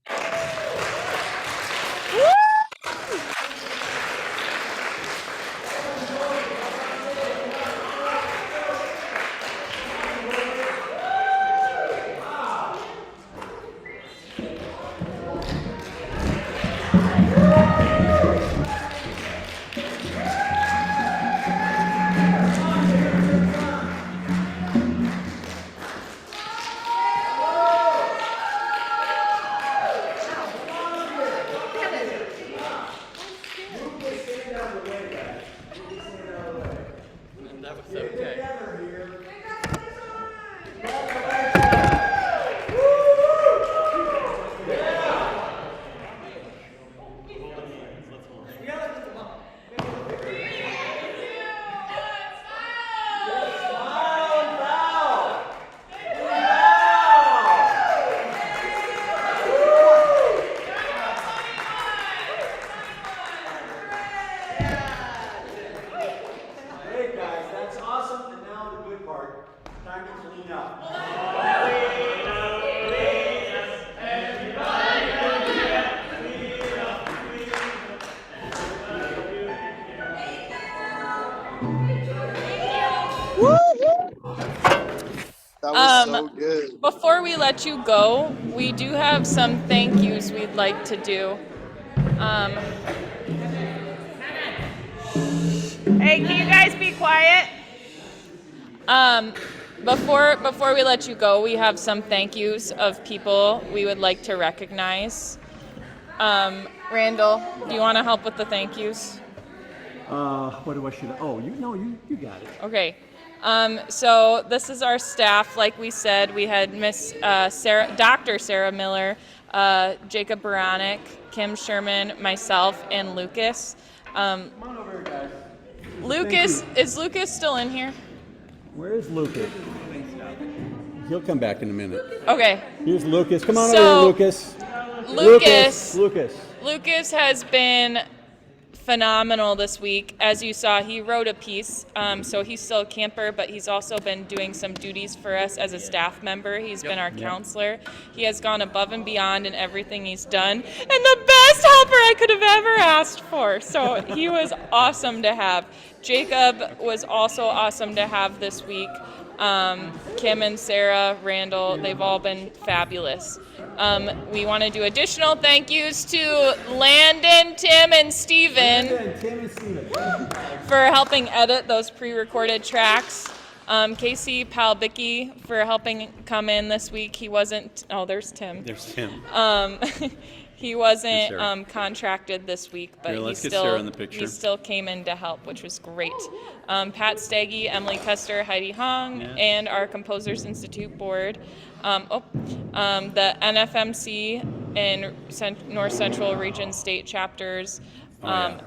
That was okay. Hey guys, that's awesome. And now the good part. Time to clean up. That was so good. Before we let you go, we do have some thank yous we'd like to do. Hey, can you guys be quiet? Before we let you go, we have some thank yous of people we would like to recognize. Randall, do you want to help with the thank yous? What do I should? Oh, you got it. Okay. So this is our staff. Like we said, we had Miss Dr. Sarah Miller, Jacob Baronic, Kim Sherman, myself, and Lucas. Come on over here, guys. Is Lucas still in here? Where is Lucas? He'll come back in a minute. Okay. Here's Lucas. Come on So, over, Lucas. Lucas has been phenomenal this week. As you saw, he wrote a piece. So he's still a camper, but he's also been doing some duties for us as a staff member. He's been our counselor. He has gone above and beyond in everything he's done, and the best helper I could have ever asked for. So he was awesome to have. Jacob was also awesome to have this week. Kim and Sarah, Randall, they've all been fabulous. We want to do additional thank yous to Landon, Tim, and Steven for helping edit those pre-recorded tracks. Casey Palbicki for helping come in this week. He wasn't, oh, there's Tim. There's Tim. He wasn't contracted this week, but Here, he let's get Sarah in the still picture. he still came in to help, which was great. Pat Staggy, Emily Kester, Heidi Hong, and our Composers Institute board. The NFMC and North Central Region state chapters.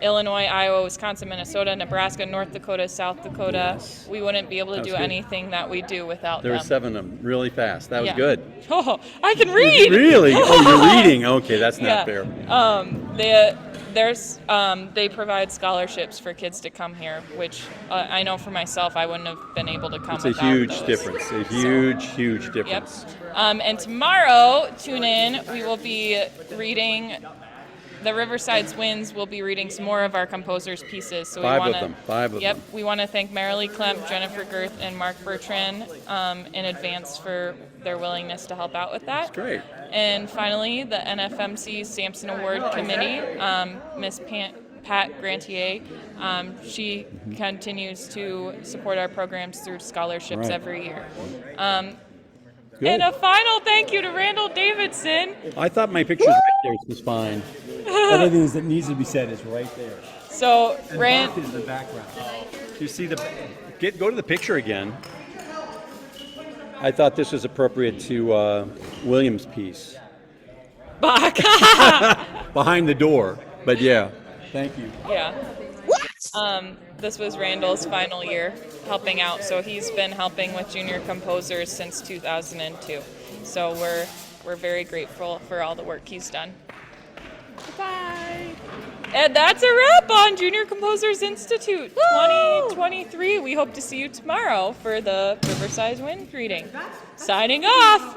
Illinois, Iowa, Wisconsin, Minnesota, Nebraska, North Dakota, South Dakota. We wouldn't be able to do anything that we do without There them. were 7 of them, really fast. That was Yeah. good. Oh, I can read. Really? Oh, you're reading. Okay, that's not fair. They provide scholarships for kids to come here, which I know for myself I wouldn't have been able to come. It's a without huge those. difference. A huge difference. Yep. And tomorrow, tune in. We will be reading. The Riverside's Winds will be reading some more of our composers' pieces. So Five we of want them. 5 of Yep, them. we want to thank Marilee Klemp, Jennifer Girth, and Mark Bertrand in advance for their willingness to help out with that. That's great. And finally, the NFMC Sampson Award Committee, Miss Pat Grantier, she continues to support our programs through scholarships Right. every year. Good. And a final thank you to Randall Davidson. I thought my pictures right there was fine. Everything that needs to be said is right there. So And Rand, Bach is in the background. Do you see go to the picture again. I thought this was appropriate to William's piece. Bach. Behind the door. But yeah, thank you. Yeah. This was Randall's final year helping out, so he's been helping with junior composers since 2002. So we're very grateful for all the work he's done. Bye. And that's a wrap on Junior Composers Institute 2023. We hope to see you tomorrow for the Riverside Wind reading. Signing off.